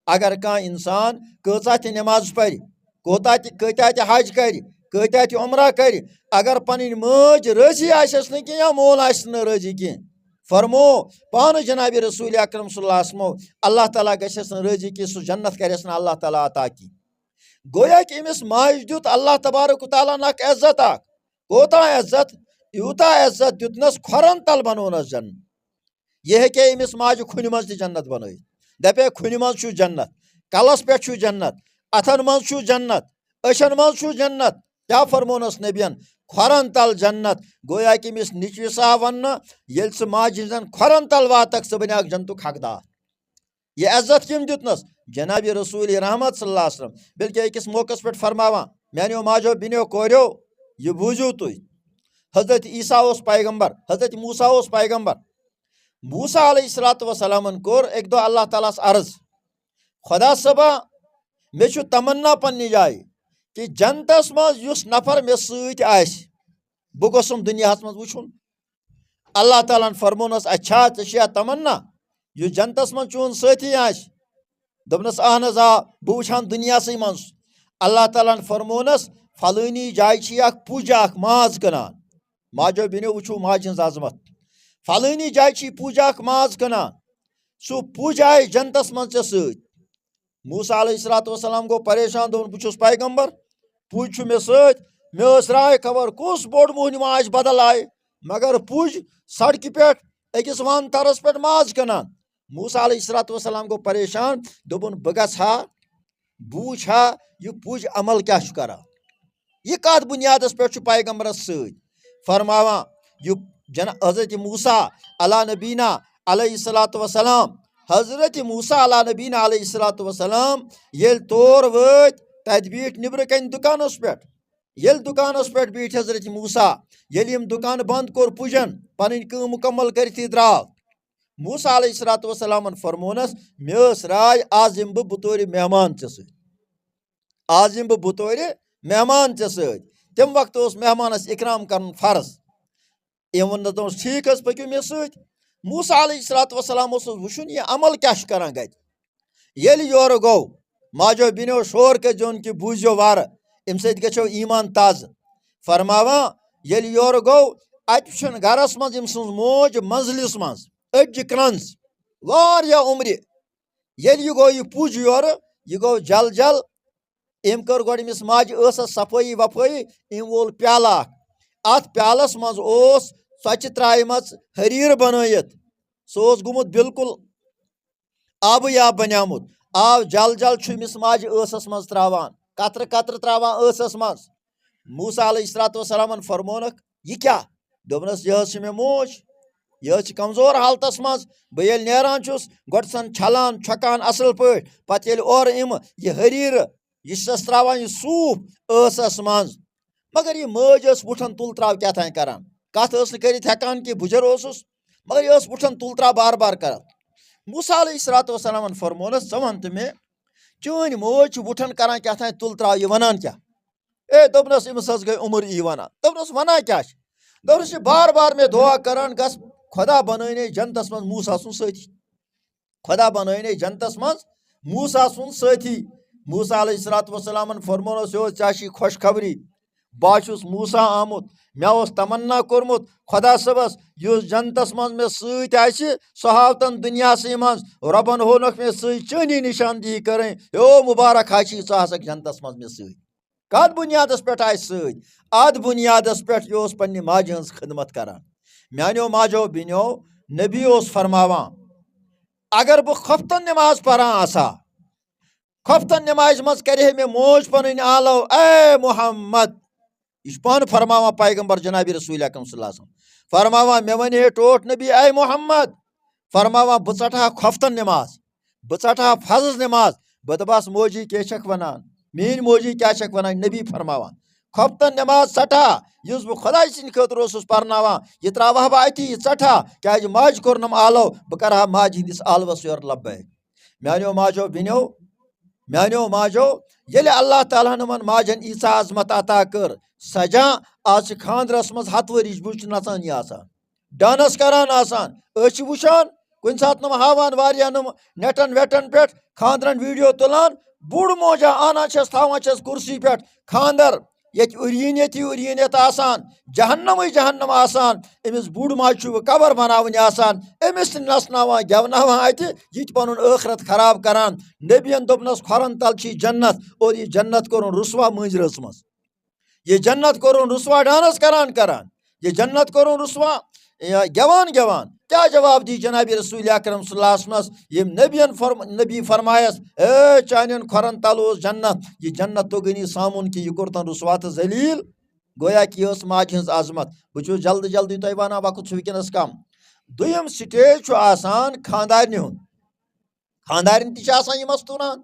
اگر کانٛہہ انسان کۭژاہ تہِ نٮ۪ماز پرِ کۭتیاہ تہِ حج کرِ کۭتیاہ تہِ عمرہ کرِ اگر پنٕنۍ مٲج رٲضی آسٮ۪س نہٕ کینٛہہ یا مول آسہِ نہٕ رٲضی کینٛہہ فرمو پانہٕ جنابِ رسوٗل اکرم صلی اللہ وسلمو اللہ تعالیٰ گژھٮ۪س نہٕ رٲضی کینٛہہ سُہ جنت کرٮ۪س نہٕ اللہ تعالیٰ عطا کینٛہہ گویا کہِ أمِس ماجہِ دیُت اللہ تبارک و تعالیٰ ہن اکھ عزت اکھ کوتاہ عزت یوٗتاہ عزت دیُتنس کھۄرن تل بنوونس جنت یہِ ہیٚکہِ أمِس ماجہِ کھُنہِ منٛز تہِ جنت بنٲیِتھ دپے کھُنہِ منٛز چھُ جنت کلس پٮ۪ٹھ چھُ جنت اتھن منٛز چھُ جنت أچھن منٛز چھُ جنت کیٛاہ فرمونس نبین کھۄرن تل جنت گویا کہِ أمِس نیچوِس آو وننہٕ ییٚلہِ ژٕ ماجہِ ہٕنٛزن کھۄرن تل واتکھ ژٕ بنیٛاکھ جنتُک حقدار یہِ عزت کٔمۍ دیُتنس جنابِ رسوٗل رحمت صلی اللہ وسلم بلکہِ أکِس موقعس پٮ۪ٹھ فرماوان میانیو ماجو بیٚنیو کوریو یہِ بوٗزِو تُہۍ حضرت عیٖسیٰ اوس پیغمبر حضرت موٗسا اوس پیغمبر موٗسا علیہ الصلوۃ والسلامن کوٚر اَکہِ دۄہ اللہ تعالیٰ ہس عرض خۄدا صٲبا مےٚ چھُ تمنا پننہِ جایہِ کہِ جنتس منٛز یُس نفر مےٚ سۭتۍ آسہِ بہٕ گوٚژھُم دُنیاہس منٛز وٕچھُن اللہ تعالیٰ ہن فرمونس اچھا ژےٚ چھےٚ تمنا یُس جنتس منٛز چون سٲتھی آسہِ دوٚپنس اہن حظ آ بہٕ وٕچھٕ ہن دُنیاہسٕے منٛز اللہ تعالیٰ ہن فرمونس فلٲنی جایہِ چھِ اکھ پُج اکھ ماز کٕنان ماجو بیٚنیو وٕچھِو ماجہِ ہٕنٛز عظمت فلٲنی جایہِ چھِ پُج اکھ ماز کٕنان سُہ پُج آسہِ جنتس منٛز ژےٚ سۭتۍ موٗسا علیہ الصلوۃ والسلام گوٚو پریشان دوٚپُن بہٕ چھُس پیغمبر پُج چھُ مےٚ سۭتۍ مےٚ ٲس راے خبر کُس بوٚڑ موہنیوٗ آسہِ بدل آیہِ مگر پُج سڑکہِ پٮ۪ٹھ أکِس وانترس پٮ۪ٹھ ماز کٕنان موٗسا علیہ الصلوۃ والسلام گوٚو پریشان دوٚپُن بہٕ گژھٕ ہا بہٕ وٕچھٕ ہا یہِ پُج عمل کیٛاہ چھُ کران یہِ کتھ بُنیادس پٮ۪ٹھ چھُ پیغمبرس سۭتۍ فرماوان یہِ حضرت موٗسا علیٰ نبینا علیہ الصلوۃ والسلام حضرت موٗسا علیٰ نبینا علیہ الصلوۃ والسلام ییٚلہِ تور وٲتۍ تتہِ بیٖٹھۍ نیبرٕ کنہِ دُکانس پٮ۪ٹھ ییٚلہِ دُکانس پٮ۪ٹھ بیٖٹھۍ حضرت موٗسا ییٚلہِ یِم دُکان بنٛد کوٚر پُجن پنٕنۍ کٲم مُکمل کٔرتھٕے درٛاو موسیٰ علیہ الصلوۃ والسلام فرمونس مےٚ راے آز یِمہٕ بہٕ بطور مہمان ژےٚ سۭتۍ آز یِمہٕ بہٕ بطور مہمان ژےٚ سۭتۍ تمہِ وقتہٕ اوس مہمانس اِکرام کرُن فرض أمۍ ووٚن دوٚپنس ٹھیٖک حظ پٔکِو مےٚ سۭتۍ موسیٰ علیہ الصلوۃ والسلام اوس وٕچھُن یہِ عمل کیٛاہ چھُ کران گرِ ییٚلہِ یورٕ گوٚو ماجو بیٚنیو شور کٔرۍزیون کہِ بوٗزِو وارٕ اَمہِ سۭتۍ گژھیو ایٖمان تازٕ فرماوان ییٚلہِ یورٕ گوٚو اَتہِ وٕچھُن گرس منٛز أمۍ سٕنٛز موج منزلِس منٛز أڈجہِ کرٛنٛز واریاہ عُمرِ ییٚلہِ یہِ گوٚو یہِ پُج یورٕ یہِ گوٚو جل جل أمۍ کٔر گۄڈٕ أمِس ماجہِ ٲسس صفٲیی وفٲیی أمۍ وول پیالہٕ اکھ اَتھ پیالس منٛز اوس ژۄچہِ ترٛایمَژ حریٖر بنٲیِتھ سُہ اوس گوٚمُت بِلکُل آبٕے آب بنیومُت آب جل جل چھُ أمِس ماجہِ ٲسس منٛز ترٛاوان قطرٕ قطرٕ ترٛاوان ٲسس منٛز موسیٰ علیہ الصلوۃ والسلامن فرمونکھ یہِ کیٛاہ دوٚپنس یہِ حظ چھِ مےٚ موج یہِ حظ چھِ کمزور حالتس منٛز بہٕ ییٚلہِ نیران چھُس گۄڈٕ چھَسن چھلان چھۄکان اَصٕل پٲٹھۍ پتہٕ ییٚلہِ اورٕ یِمہٕ یہِ حریٖرٕ یہِ چھَس ترٛاوان یہِ سوٗپ ٲسس منٛز مگر یہِ مٲج ٲس وُٹھن تُل ترٛاو کیٛاہ تانۍ کران کتھ ٲس نہٕ کٔرِتھ ہٮ۪کان کہِ بُجر اوسُس مگر یہِ ٲس وُٹھن تُل ترٛاو بار بار کران موسیٰ علیہ الصلوۃ والسلامن فرمونس ژٕ وَن تہٕ مےٚ چٲنۍ موج چھِ وُٹھن کران کیٛاہ تانۍ تُل ترٛاو یہِ وَنان کیٛاہ دوٚپنس أمِس حظ گٔے عُمر یی وَنان دوٚپنس وَنان کیٛاہ چھِ دوٚپنس یہِ بار بار مےٚ دُعا کران گژھ خۄدا بنٲینے جنتس منٛز موسیٰ سُنٛد سٲتھی خۄدا بنٲینے جنتس منٛز موسیٰ سُنٛد سٲتھی موسیٰ علیہ الصلوۃ والسلامن فرمونس یہِ اوس ژےٚ چھِ خۄشخبری بہٕ چھُس موسیٰ آمُت مےٚ اوس تمنا کوٚرمُت خۄدا صٲبس یُس جنتس منٛز مےٚ سۭتۍ آسہِ سُہ ہاوتن دُنیاہسٕے منٛز رۄبن ہوونکھ مےٚ سۭتۍ چٲنی نِشاندہی کَرٕنۍ مُبارک آسی ژٕ آسکھ جنتس منٛز مےٚ سۭتۍ کتھ بُنیادس پٮ۪ٹھ آسہِ سۭتۍ اتھ بُنیادس پٮ۪ٹھ یہِ اوس پننہِ ماجہِ ہٕنٛز خدمت کران میانیو ماجو بیٚنیو نبی اوس فرماوان اگر بہٕ خۄفتن نٮ۪ماز پران آسہا خۄفتن نٮ۪مازِ منٛز کرِ ہے مےٚ موج پنٕنۍ آلو اے محمد یہِ چھُ پانہٕ فرماوان پیغمبر جنابِ رسول اکرم صلی اللہ علیہ وسلم فرماوان مےٚ وَنہِ ہے ٹوٹھ نبی اے محمد فرماوان بہٕ ژٹہٕ ہا خۄفتن نٮ۪ماز بہٕ ژٹہٕ ہا فرض نٮ۪ماز بہٕ دپہس موجی کیٛاہ چھکھ وَنان میٲنۍ موجی کیٛاہ چھکھ وَنان نبی فرماوان خۄفتن نٮ۪ماز ژٹہٕ ہا یُس بہٕ خۄداے سٕنٛدِ خٲطرٕ اوسُس پرناوان یہِ ترٛاوٕ ہا بہٕ اَتی یہِ ژٹہٕ ہا کیٛازِ ماجہِ کوٚرنم آلو بہٕ کرٕ ہا ماجہِ ہِنٛدِس آلوس یورٕ لبیک میانیو ماجو بیٚنیو میانیو ماجو ییٚلہِ اللہ تعالیٰ ہن یِمن ماجن ییٖژاہ عظمت عطا کٔر سجان آز چھِ خاندرس منٛز ہتہٕ ؤرِش بُج چھُ نژان یہِ آسان ڈانس کران آسان أسۍ چھِ وٕچھان کُنہِ ساتہٕ نۄم ہاوان واریاہ نۄم نیٹن ویٹن پٮ۪ٹھ خاندرن ویڈیو تُلان بوٚڑ موجا انان چھس تھاوان چھس کُرسی پٮ۪ٹھ خاندر ییٚتہِ اُریٖنِتھ آسان جہنمٕے جہنم آسان أمِس بوٚڑ ماجہِ چھُ قبر بناوٕنۍ آسان أمِس تہِ نژناوان گٮ۪وناوان اَتہِ یہِ تہِ پنُن ٲخرت خراب کران نبیَن دوٚپنس کھۄرن تل چھِ جنت اور یہِ جنت کوٚرُن رُسوا مٲنٛزرٲژ منٛز یہِ جنت کوٚرُن رُسوا ڈانس کران یہِ جنت کوٚرُن رُسوا گٮ۪وان کیٛاہ جواب دی جنابِ رسول اکرم صلی اللہ علیہ وسلم ییٚمۍ نبی فرمایس چانٮ۪ن کھۄرن تل اوس جنت یہِ جنت توٚگُنی سامُن کہِ یہِ کوٚرتن رُسوا تہٕ ذلیٖل گویا کہِ یہِ ٲس ماجہِ ہٕنٛز عظمت بہٕ چھُس جلدی جلدی تۄہہِ ونان وقت چھُ وٕنکیٚنس کم دوٚیِم سٹیج چھُ آسان خاندارنہِ ہُنٛد خاندارنہِ تہِ چھِ آسان یہِ مستوٗران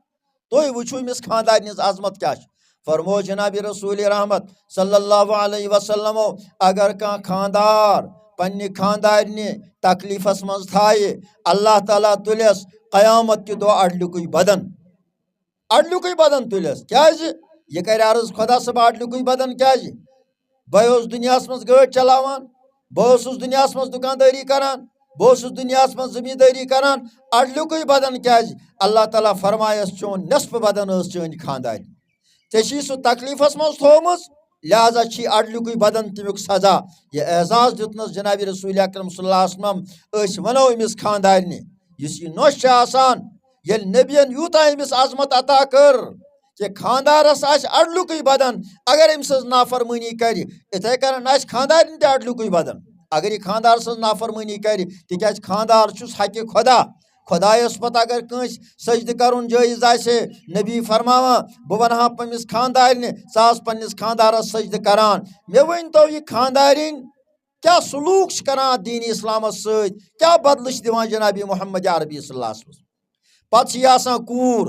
تُہۍ وٕچھِو أمِس خاندارنہِ ہٕنٛز عظمت کیٛاہ چھِ فرمو جنابِ رسول رحمت صلی اللہ علیہ وسلمو اگر کانٛہہ خاندار پننہِ خاندارنہِ تکلیٖفس منٛز تھایہِ اللہ تعالیٰ تُلٮ۪س قیامت کہِ دۄہ اڈلیُکُے بدن تُلٮ۪س کیٛازِ یہِ کرِ عرض خۄدا صٲب اڈلیُکُے بدن کیٛازِ بہٕ اوسُس دُنیاہس منٛز گٲڑۍ چلاوان بہٕ اوسُس دُنیاہس منٛز دُکاندٲری کران بہٕ اوسُس دُنیاہس منٛز زٔمیٖندٲری کران اڈلیُکُے بدن کیٛازِ اللہ تعالیٰ فرمایس چون نٮ۪صفہٕ بدن ٲس چٲنۍ خاندارنہِ ژےٚ چھی سُہ تکلیٖفس منٛز تھومُت لہذا چھی اڈلیُکُے بدن تمیُک سزا یہِ اعزاز دیُتنس جنابِ رسول اکرم صلی اللہ علیہ وسلم أسۍ ونو أمِس خاندارنہِ یُس یہِ نۄش چھِ آسان ییٚلہِ نبیَن یوٗتاہ أمِس عظمت عطا کٔر کہِ خاندارس آسہِ اڈلیُکُے بدن اگر أمۍ سٕنٛز نافرمٲنی کرِ یِتھے کٔنۍ آسہِ خاندارنہِ تہِ اڈلیُکُے بدن اگر یہِ خاندار سٕنٛز نافرمٲنی کرِ تِکیٛازِ خاندار چھُس حقہِ خۄدایس پتہٕ اگر کٲنٛسہِ سجدٕ کرُن جٲیز آسہِ نبی فرماوان بہٕ ونہٕ ہا پننِس خاندارنہِ ژٕ آس پننِس خاندارس سجدٕ کران مےٚ ؤنۍتو یہِ خاندارِنۍ کیٛاہ سلوٗک چھِ کران اتھ دیٖنِ اسلامس سۭتۍ کیٛاہ بدلہٕ چھِ دِوان جنابِ محمد عربی صلی اللہ علیہ وسلم پتہٕ چھِ یہِ آسان کوٗر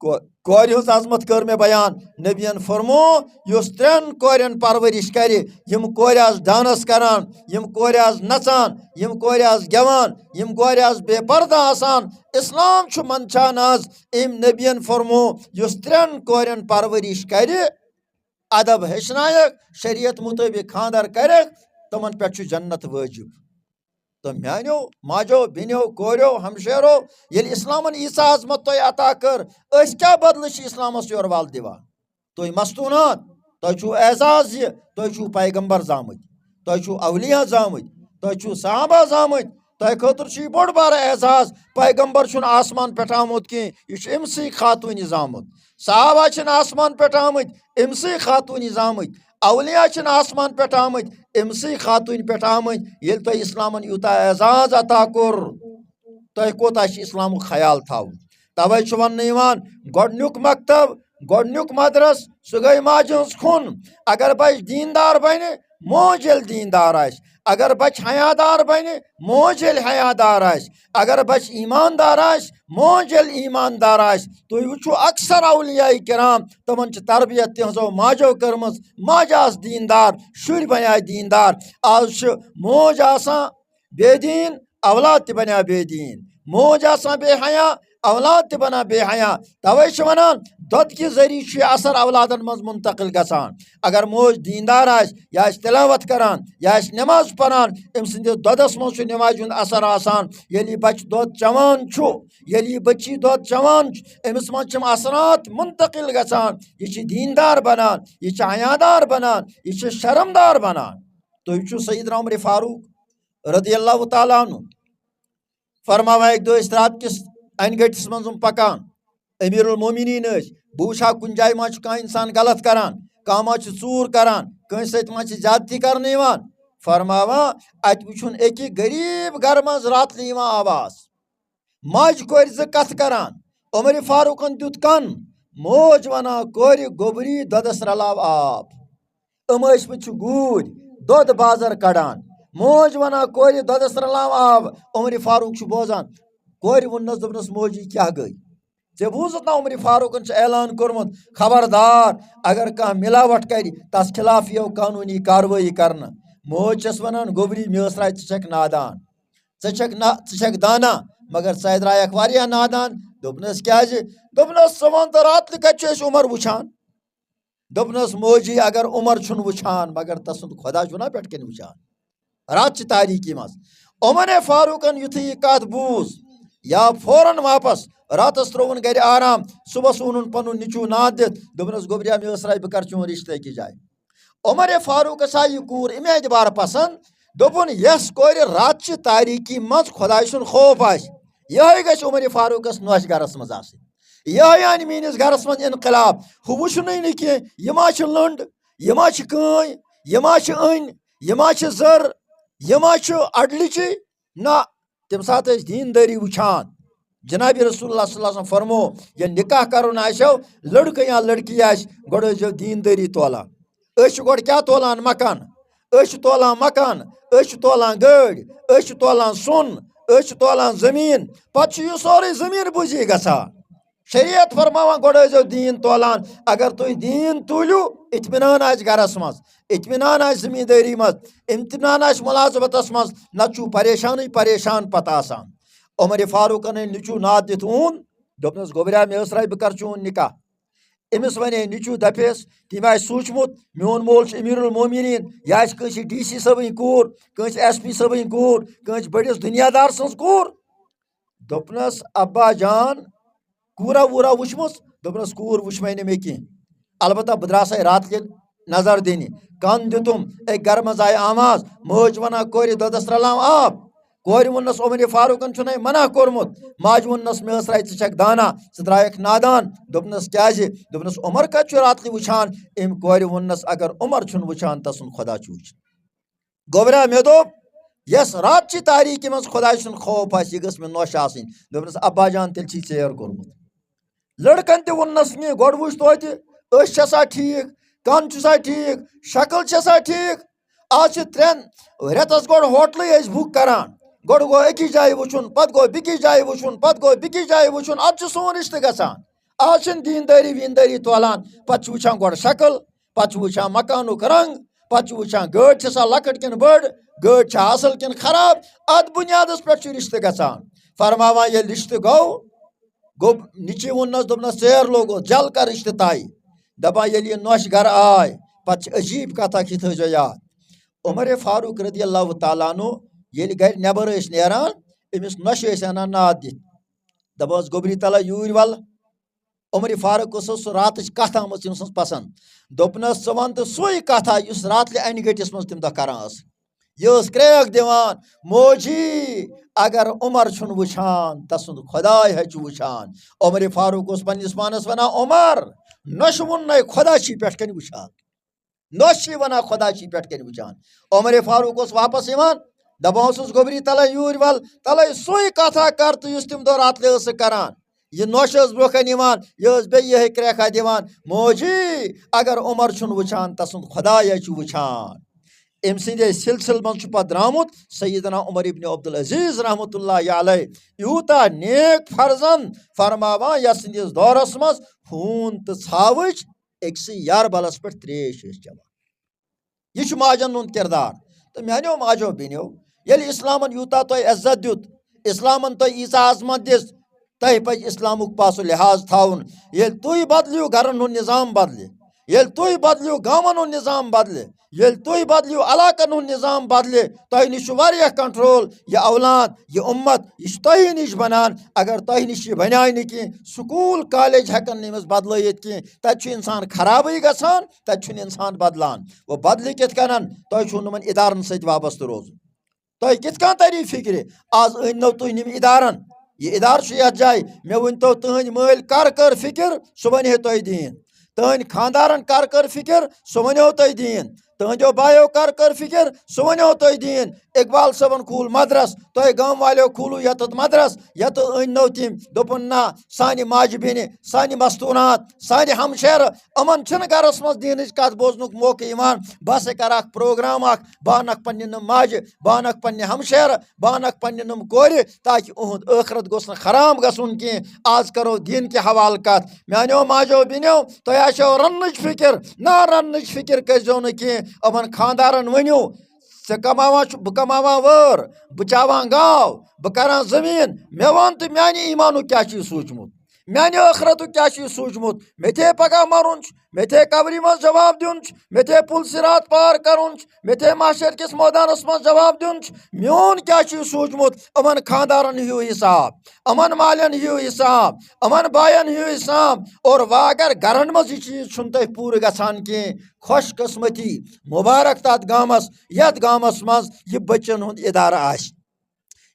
کورِ ہٕنٛز عظمت کٔر مےٚ بیان نبیَن فرمو یُس 3 کورٮ۪ن پرورش کرِ یِم کورِ آسہٕ ڈانس کران یِم کورِ آسہٕ نژان یِم کورِ آسہٕ گٮ۪وان یِم کورِ آسہٕ بے پردٕ آسان اسلام چھُ منٛدچھان آز أمۍ نبیَن فرمو یُس 3 کورٮ۪ن پرورش کرِ ادب ہیٚچھنایکھ شریعت مطٲبق خاندر کرکھ تمن پٮ۪ٹھ چھُ جنت وٲجب تو میانیو ماجو بیٚنیو کوریو ہمشیرو ییٚلہِ اسلامن ییٖژاہ عظمت تۄہہِ عطا کٔر أسۍ کیٛاہ بدلہٕ چھِ اسلامس یورٕ ول دِوان تُہۍ مستوٗنات تۄہہِ چھُو اعزاز یہِ تۄہہِ چھُو پیغمبر زامٕتۍ تۄہہِ چھُو اولیاء زامٕتۍ تۄہہِ چھُو صحابہ زامٕتۍ تۄہہِ خٲطرٕ چھُ یہِ بوٚڑ بارٕ اعزاز پیغمبر چھُنہٕ آسمان پٮ۪ٹھ آمُت کینٛہہ یہِ چھُ أمسٕے خاتوٗنہِ زامُت صحابہ چھِنہٕ آسمان پٮ۪ٹھ آمٕتۍ أمسٕے خاتوٗنہِ زامٕتۍ اولیاء چھِنہٕ آسمان پٮ۪ٹھ آمٕتۍ أمسٕے خاتوٗنہِ پٮ۪ٹھ آمٕتۍ ییٚلہِ تۄہہِ اسلامن یوٗتاہ اعزاز عطا کوٚر تۄہہِ کوتاہ چھُ اسلامُک خیال تھاوُن توے چھُ وننہٕ یِوان گۄڈنیُک مکتب گۄڈنیُک مدرس سُہ گٔے ماجہِ ہٕنٛز کھُن اگر بچہِ دیٖندار بنہِ موج ییٚلہِ دیٖندار آسہِ اگر بچہِ حیادار بنہِ موج ییٚلہِ حیادار آسہِ اگر بچہِ ایماندار آسہِ موج ییٚلہِ ایماندار آسہِ تُہۍ وٕچھِو اکثر اولیاء کرام تِمن چھِ تربیت تِہنٛزو ماجو کٔرمٕژ ماجہِ آسہٕ دیٖندار شُرۍ بنے دیٖندار آز چھِ موج آسان بے دیٖن اولاد تہِ بنے بے دیٖن موج آسان بے حیا اولاد تہِ بنان بے حیا توے چھِ ونان دۄد کہِ ذٔریعہٕ چھُ یہِ اثر اولادن منٛز منتقل گژھان اگر موج دیٖندار آسہِ یہِ آسہِ تلاوت کران یہِ آسہِ نٮ۪ماز پران أمۍ سٕنٛدِس دۄدس منٛز چھُ نٮ۪مازِ ہُنٛد اثر آسان ییٚلہِ یہِ بچہِ دۄد چٮ۪وان چھُ ییٚلہِ یہِ بچی دۄد چٮ۪وان چھُ أمِس منٛز چھِ اثرات منتقل گژھان یہِ چھِ دیٖندار بنان یہِ چھِ حیادار بنان یہِ چھِ شرمدار بنان تُہۍ وٕچھِو سیدنا عمر فاروق رضی اللہ تعالیٰ عنہ فرماوان اکہِ دۄہ ٲسۍ رات کِس انہِ گٔٹِس منٛز پکان امیر المومنیٖن ٲسۍ بہٕ وٕچھِ ہا کُنہِ جایہِ ما چھُ کانٛہہ انسان غلط کران کانٛہہ ما چھُ ژوٗر کران کٲنٛسہِ سۭتۍ ما چھِ زیادتی کرنہٕ یِوان فرماوان اتہِ وٕچھُن أکہِ غریٖب گرٕ منٛز راتلہِ یِوان آواز ماجہِ کورِ زٕ کتھٕ کران عمر فاروقن دیُت کن موج ونان کورِ گوٚبری دۄدس رلاو آب یِم ٲسۍمٕتۍ چھِ گوٗرۍ دۄد بازر کڑان موج ونان کورِ دۄدس رلاو آب عمر فاروق چھُ بوزان کورِ ووٚننس دوٚپنس موجی کیٛاہ گٔے ژےٚ بوٗزُتھ نا عمر فاروقن چھُ اعلان کوٚرمُت خبردار اگر کانٛہہ ملاوٹ کرِ تس خلاف یِیو قانوٗنی کاروٲیی کرنہٕ موج چھس ونان گوٚبری مےٚ ٲس راے ژٕ چھکھ نادان ژٕ چھکھ دانا مگر ژٕ درٛایکھ واریاہ نادان دوٚپنس کیٛازِ دوٚپنس ژٕ وَن تہٕ راتلہِ کتہِ چھِ أسۍ عمر وٕچھان دوٚپنس موجی اگر عمر چھُنہٕ وٕچھان مگر تسُنٛد خۄدا چھُنا پٮ۪ٹھ کَنۍ وٕچھان راتچہِ تاریٖکی منٛز عمر فاروقن یُتھُے یہِ کتھ بوٗز یا فوراً واپس راتس ترٛووُن گرِ آرام صبحس ووٚنُن پنُن نیٚچوٗ ناد دِتھ دوٚپنس گوٚبریا مےٚ ٲس راے بہٕ کرٕ چون رشتہٕ أکِس جایہِ عمر فاروقس آیہِ یہِ کوٗر اَمہِ اعتبارٕ پسنٛد دوٚپُن یۄس کورِ راتچہِ تاریٖکی منٛز خۄداے سُنٛد خوف آسہِ یِہوٚے گژھِ عمر فاروقس نۄش گرس منٛز آسٕنۍ یِہوٚے اَنہِ میٛٲنِس گرس منٛز انقلاب ہُہ وٕچھنُے نہٕ کینٛہہ یہِ ما چھِ لٔنٛڈ یہِ ما چھِ کٲنۍ یہِ ما چھِ أنۍ یہِ ما چھِ زٔر یہِ ما چھُ اڈلِچی نہ تمہِ ساتہٕ ٲسۍ دیٖندٲری وٕچھان جناب رسول اللہ صلی اللہ علیہ وسلم فرمو ییٚلہِ نکاح کرُن آسیو لڑکہٕ یا لڑکی آسہِ گۄڈٕ ٲسۍزیو دیٖندٲری تولان أسۍ چھِ گۄڈٕ کیٛاہ تولان مکان أسۍ چھِ تولان مکان أسۍ چھِ تولان گٲڑۍ أسۍ چھِ تولان سۄن أسۍ چھِ تولان زٔمیٖن پتہٕ چھُ یہِ سورُے زٔمیٖن بوٗزی گژھان شریعت فرماوان گۄڈٕ ٲسۍزیو دیٖن تولان اگر تُہۍ دیٖن توٗلِو اطمینان آسہِ گرس منٛز اطمینان آسہِ زٔمیٖندٲری منٛز اطمینان آسہِ مُلازمتس منٛز نتہٕ چھُو پریشانٕے پریشان پتہٕ آسان عمر فاروقن ییٚلہِ نیٚچوٗ ناد دِتھ اوٚن دوٚپنس گوٚبریا مےٚ ٲس راے بہٕ کرٕ چون نکاح أمِس ونے نیٚچوٗ دپیس تٔمۍ آسہِ سوٗنٛچمُت میون مول چھُ امیٖر المومنیٖن یہِ آسہِ کٲنٛسہِ ڈی سی صٲبٕنۍ کوٗر کٲنٛسہِ ایس پی صٲبٕنۍ کوٗر کٲنٛسہِ بٔڑِس دُنیادار سٕنٛز کوٗر دوٚپنس ابا جان کوٗرا ووٗرا وٕچھمٕژ دوٚپنس کوٗر وٕچھ وَنہِ نہٕ مےٚ کینٛہہ البتہ بہٕ درٛاسے راتہٕ کٮ۪ن نظر دِنہِ کن دِتُم أکۍ گرٕ منٛز آیہِ آواز مٲج ونان کورِ دۄدس رلاو آب کورِ ووٚننس عمر فاروقن چھُنَے منع کوٚرمُت ماجہِ ووٚننس مےٚ ٲس راے ژٕ چھکھ دانا ژٕ درٛایکھ نادان دوٚپنس کیٛازِ دوٚپنس عمر کتہِ چھُ راتلہِ وٕچھان أمۍ کورِ ووٚننس اگر عمر چھُنہٕ وٕچھان تسُنٛد خۄدا چھُ وٕچھان گوٚبرا مےٚ دوٚپ یۄس راتچہِ تاریٖکی منٛز خۄداے سُنٛد خوف آسہِ یہِ گٔژھ مےٚ نۄش آسٕنۍ دوٚپنس ابا جان تیٚلہِ چھی ژیر کوٚرمُت لڑکن تہِ ووٚننس کینٛہہ گۄڈٕ وٕچھ توتہِ أچھ چھسا ٹھیٖک کن چھُسا ٹھیٖک شکٕل چھسا ٹھیٖک آز چھِ 3 رٮ۪تس گۄڈٕ ہوٹلٕے أسۍ بُک کران گۄڈٕ گوٚو أکِس جایہِ وٕچھُن پتہٕ گوٚو بیٚکِس جایہِ وٕچھُن پتہٕ گوٚو بیٚکِس جایہِ وٕچھُن ادٕ چھُ سون رشتہٕ گژھان آج دینداری وینداری تولان پتہ وچھان گۄڈٕ شکل پتہ وچھان مکانُک رنگ پتہ وچھان گٲڑۍ چھِ سا لۄکٕٹ کِنہٕ بٔڑ گٲڑۍ چھا اصل کِنہٕ خراب اتھ بُنیادس پٮ۪ٹھ چھُ رشتہٕ گژھان فرماوان ییٚلہِ رشتہٕ گوٚو نِچی ووٚننس دوٚپنس ژیر لوگُس جل کر رشتہٕ طے دپان ییٚلہِ یہِ نۄش گرٕ آے پتہٕ چھِ عجیٖب کتھ اکھ یہِ تھٲیزیو یاد عمر فاروق رضی اللہ تعالیٰ عنہ ییٚلہِ گرِ نٮ۪بر ٲسۍ نیران أمِس نۄشہِ ٲسۍ انان ناد دِتھ دپان ٲس گوٚبری تلا یوٗرۍ ول عمر فاروقس ٲس سُہ راتٕچ کتھ آمٕژ أمۍ سٕنٛز پسنٛد دوٚپنس ژٕ ون تہٕ سُے کتھا یُس راتلہِ انہِ گٔٹِس منٛز تمہِ دۄہ کران ٲس یہ ٲس کرٛیک دِوان موجی اگر عمر چھُنہٕ وٕچھان تسُنٛد خۄداے ہے چھُ وٕچھان عمر فاروق اوس پننِس پانس ونان عمر نۄشہِ ووٚننَے خۄدا چھی پٮ۪ٹھ کَنہِ وٕچھان نۄش چھی ونان خۄدا چھی پٮ۪ٹھ کَنہِ وٕچھان عمر فاروق اوس واپس یِوان دپان اوسُس گوٚبری تلے یوٗرۍ ول تلے سُے کتھا کر تہٕ یُس تمہِ دۄہ راتلہِ ٲسٕکھ کران یہ نۄش ٲس برونٛہہ کَنہِ یِوان یہِ ٲس بیٚیہِ یِہے کرٛیکھا دِوان موجی اگر عمر چھُنہٕ وٕچھان تسُنٛد خۄداے چھُ وٕچھان أمۍ سٕنٛدے سلسلہٕ منٛز چھُ پتہٕ درٛامُت سیدنا عمر ابن عبدالعزیز رحمتہ اللہ علیہ یوٗتاہ نیک فرزن فرماوان یتھ سٕنٛدِس دورس منٛز ہوٗن تہٕ ژھاوٕج أکسٕے یاربلس پٮ۪ٹھ تریش ٲسۍ چٮ۪وان یہ چھُ ماجن ہُنٛد کردار تہٕ میانیو ماجو بیٚنیو ییٚلہِ اسلامن یوٗتاہ تۄہہِ عزت دیُت اسلامن تۄہہِ ییٖژاہ عظمت دِژ تۄہہِ پزِ اسلامُک پاسہٕ لحاظ تھاوُن ییٚلہِ تُہۍ بدلیو گرن ہُنٛد نظام بدلہِ ییٚلہِ تُہۍ بدلیو گامن ہُنٛد نظام بدلہِ ییٚلہِ تُہۍ بدلیو علاقن ہُنٛد نظام بدلہِ تۄہہِ نِش چھُ واریاہ کنٹرول یہِ اولاد یہِ اُمت یہِ چھُ تۄہی نِش بنان اگر تۄہہِ نِش یہِ بنیٛاے نہٕ کینٛہہ سکوٗل کالیج ہٮ۪کن نہٕ أمِس بدلٲیِتھ کینٛہہ تتہِ چھُ انسان خرابٕے گژھان تتہِ چھُنہٕ انسان بدلان وۄنۍ بدلہِ کِتھ کٔنن تۄہہِ چھُو نہٕ وۄنۍ ادارن سۭتۍ وابستہٕ روزُن تۄہہِ کِتھ کٔنۍ تری فکرِ آز أنۍنو تُہۍ یِم ادارن یہ ادارٕ چھُ یتھ جایہِ مےٚ ؤنۍتو تٕہٕنٛدۍ مٲلۍ کر فکر سُہ ونہِ ہے تۄہہِ دیٖن تٕہٕنٛدۍ خاندارن کر فکر سُہ ونیو تۄہہِ دیٖن تٕہٕنٛدیو بایو کر فکر سُہ ونیو تۄہہِ دیٖن اقبال صٲبن کھوٗل مدرس تۄہہِ گام والیو کھوٗلوٗ ییٚتٮ۪تھ مدرس ییٚتٮ۪تھ أنۍنو تِم دوٚپُن نہ سانہِ ماجہِ بیٚنہِ سانہِ مستوٗرات سانہِ ہمشیرٕ یِمن چھِنہٕ گرس منٛز دیٖنٕچ کتھ بوزنُک موقعہٕ یِوان بہٕ ہسا کرٕ اکھ پروگرام اکھ بہٕ انکھ پننہِ نہٕ ماجہِ بہٕ انکھ پننہِ ہمشیرٕ بہٕ انکھ پننہِ نہٕ کورِ تاکہِ اُہُنٛد ٲخرت گوٚژھ نہٕ خراب گژھُن کینٛہہ آز کرو دیٖن کہِ حوالہٕ کتھ میانیو ماجو بیٚنیو تۄہہِ آسیو رننٕچ فکر نہ رننٕچ فکر کٔرزیو نہٕ کینٛہہ یِمن خاندارن ؤنِو ژےٚ کماوان چھُ بہٕ کماوان وٲر بہٕ چاوان گاو بہٕ کران زٔمیٖن مےٚ وَن تہٕ میانہِ ایٖمانُک کیٛاہ چھُے سوٗنٛچمُت میانہِ ٲخرتُک کیٛاہ چھُے سوٗنٛچمُت مےٚ تھے پگاہ مرُن چھُ مےٚ تھے قبرِ منٛز جواب دیُن چھُ مےٚ تھے پُل صِرات پار کرُن چھُ مےٚ تھے محشر کِس مٲدانس منٛز جواب دیُن چھُ میون کیٛاہ چھُے سوٗنٛچمُت یِمن خاندارن ہیوٗ حساب یِمن مالٮ۪ن ہیوٗ حساب یِمن باین ہیوٗ حساب اور وۄنۍ اگر گرن منٛز یہِ چیٖز چھُنہٕ تۄہہِ پوٗرٕ گژھان کینٛہہ خۄش قٕسمتی مُبارک تتھ گامس یتھ گامس منٛز یہِ بٔچن ہُنٛد ادارٕ آسہِ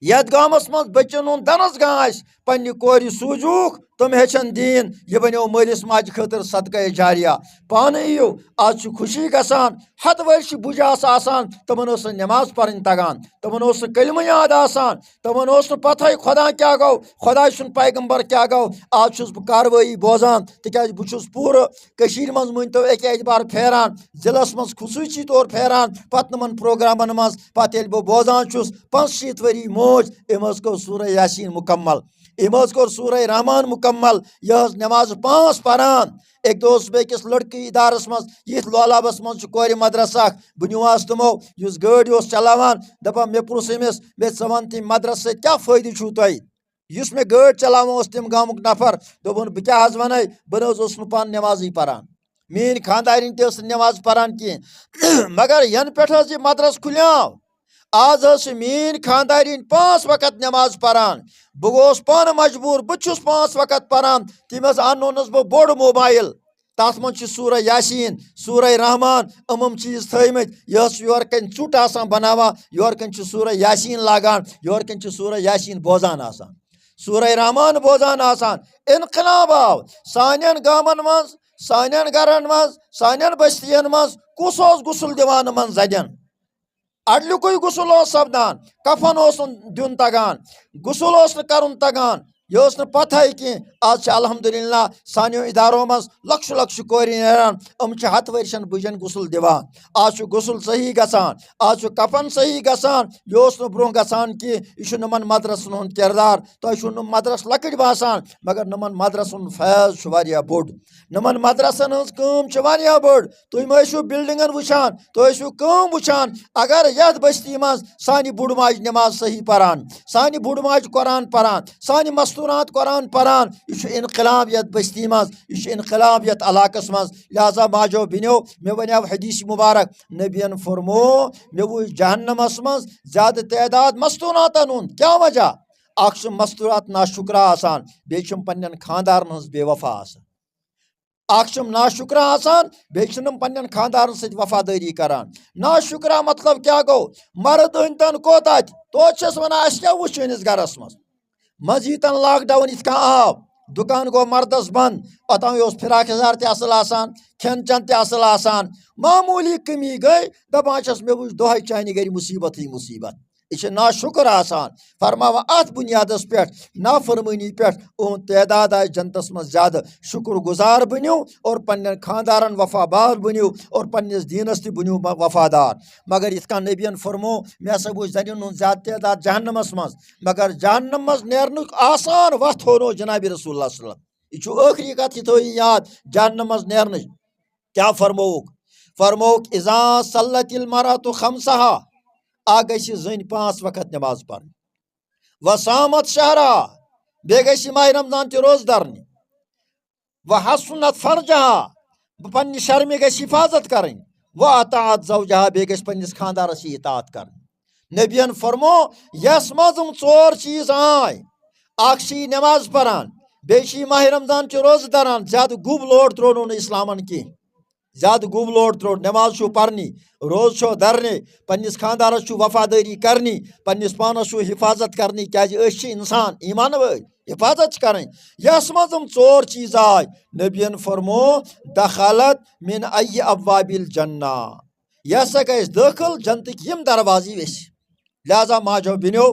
یتھ گامس منٛز بٔچن ہُنٛد دنس گاہ آسہِ پننہِ کورِ سوٗزوُکھ تِم ہیٚچھن دیٖن یہِ بنیو مٲلِس ماجہِ خٲطرٕ صدقے جاریہ پانہٕ یِیِو آز چھُ خوشی گژھان ہتہٕ ؤرشہِ بُجہِ آسان تِمن ٲس نہٕ نٮ۪ماز پرٕنۍ تگان تِمن اوس نہٕ کلمہٕ یاد آسان تِمن اوس نہٕ پتہے خۄدا کیٛاہ گوٚو خۄداے سُنٛد پیغمبر کیٛاہ گوٚو آز چھُس بہٕ کاروٲیی بوزان تِکیٛازِ بہٕ چھُس پوٗرٕ کٔشیٖرِ منٛز مٲنۍتو اَکہِ اعتبار پھیران ضلعس منٛز خصوٗصی طور پھیران پتہٕ تِمن پروگرامن منٛز پتہٕ ییٚلہِ بہٕ بوزان چھُس 65 ؤری موج أمۍ حظ کوٚر سورہ یاسیٖن مُکمل أمۍ حظ کوٚر سورہ رحمان مُکمل یہِ حظ نٮ۪مازٕ 5 پران اَکہِ دۄہ اوسُس بہٕ أکِس لٔڑکہٕ اِدارس منٛز یِتھ لولابس منٛز چھُ کورِ مدرسہٕ اکھ بہٕ نِوہس تِمو یُس گٲڑۍ اوس چلاوان دپان مےٚ پرُژھ أمِس ژٕ وَن تٔمۍ مدرسہٕ سۭتۍ کیٛاہ فٲیدٕ چھُو تۄہہِ یُس مےٚ گٲڑۍ چلاوان اوس تِم گامُک نفر دوٚپُن بہٕ کیٛاہ حظ وَنَے بہٕ نہٕ حظ اوسُس نہٕ پانہٕ نٮ۪مازٕے پران میٛٲنۍ خاندارِنۍ تہِ ٲس نہٕ نٮ۪ماز پران کینٛہہ مگر ینہٕ پٮ۪ٹھ حظ یہِ مدرسہٕ کھُلیو آز حظ چھِ میٛٲنۍ خاندارِنۍ 5 وقت نٮ۪ماز پران بہٕ گوٚوُس پانہٕ مجبوٗر بہٕ تہِ چھُس 5 وقت پران تٔمۍ حظ اَننونَس بہٕ بوٚڑ موبایل تتھ منٛز چھِ سورہ یاسیٖن سورہ رحمان یِم چیٖز تھٲیمٕتۍ یہِ حظ چھُ یورٕ کَنۍ ژوٚٹ آسان بناوان یورٕ کَنۍ چھُ سورہ یاسیٖن لاگان یورٕ کَنۍ چھُ سورہ یاسیٖن بوزان آسان سورہ رحمان بوزان آسان اِنقلاب آو سانٮ۪ن گامن منٛز سانٮ۪ن گرن منٛز سانٮ۪ن بستین منٛز کُس اوس غسل دِوان یِمن زَدٮ۪ن اَڈلیُکُے غسل اوس سپدان کفن اوس نہٕ دیُن تگان غسل اوس نہٕ کرُن تگان یہ پتہ کہ آج الحمدللہ سانیو اداروں مز لکش لکش کور نیران ہتھ ورشن بجن غسل دیوان آج غسل صحیح گژھان آج کفن صحیح گژھان یہ برو گژھان کہ یہ نمن مدرسن ہند کردار تہ مدرس لکٹ باسان مگر نمن مدرسن فیض واریاہ بوڑ نمن مدرسن ہز کم واریاہ بوڑ تھی مو بلڈنگن وچان تھی کم وچان اگر یتھ بستی مز سانہ بوڑ ماج نماز صحیح پران سانہ بوڑ ماج قرآن پران سانہ مستورات قرآن پران یہ انقلاب یت بستی مز یہ انقلاب یت علاقس مز لہذا ماجو بنیو مے ونیو حدیث مبارک نبین فرمو مے وچ جہنمس مز زیادہ تعداد مستوراتن ہند کیا وجہ اخ مستورات ناشکرا آسان بیچم پنن خاندارن ہز بے وفا آسان اخ ناشکرا آسان بیچم پنن خاندارن ست وفاداری کران ناشکرا مطلب کیا گو مرد انتن کوتا توچس ونان اس کیا وچھ چٲنِس گرس مز مزیدن لاک ڈاؤن یت کن آو دکان گو مردس بند اوتام فراک یزار تہ اصل آسان کھین چین تہ اصل آسان معمولی کمی گئی دپان چھس مے وچھ دۄہے چانہ گھر مصیبت ہی مصیبت یہ ناشکر آسان فرماوا ات بنیادس پہ نافرمانی پہ اہد تعداد آئے جنتس مز زیادہ شکر گزار بنو اور پنن خاندارن وفابار بنو اور پنس دینس تہ بنو وفادار مگر یت کن نبین فرمو مے ہسا وچھ زنن ہند زیادہ تعداد جہنمس مز مگر جہنم مز نیرنک آسان وت ہونو جناب رسول اللہ صلی اللہ علیہ وسلم یہ ٲخری کت یہ تھو یاد جہنم مز نیرنچ کیا فرموک اذا صلت المرأة خمسها گژھِ زٔنۍ 5 وقت نماز پرن وسامت شہرا بیٚیہِ گژھِ ماہ رمضان تہِ روزٕ دَرنہِ وحسنت فرجہا پننہِ شرمہِ گژھِ حفاظت کرٕنۍ واطاعت زوجہا بیٚیہِ گژھِ پننِس خاندارس یہِ اطاعت کرٕنۍ نبین فرمو یس منٛز یِم 4 چیٖز آے اکھ چھِ یہِ نماز پران بیٚیہِ چھِ یہِ ماہ رمضان چہِ روزٕ دَران زیادٕ گُب لوڈ ترٛوونو نہٕ اِسلامن کینٛہہ زیادہ گوب لوڈ ترٛوو نماز چھو پرنی روز چھو درنی پننس خاندارس چھو وفاداری کرنی پننس پانس چھو حفاظت کرنی کیازِ أسۍ چھِ انسان ایمان وٲلۍ حفاظت کرٕنۍ یس منٛز یِم 4 چیٖز آے نبین فرمو دخلت من ای ابواب الجنہ یہ ہسا گژھِ دٲخل جنتٕکۍ یِم دروازٕ ویٚسہِ لہذا ماجو بِنیو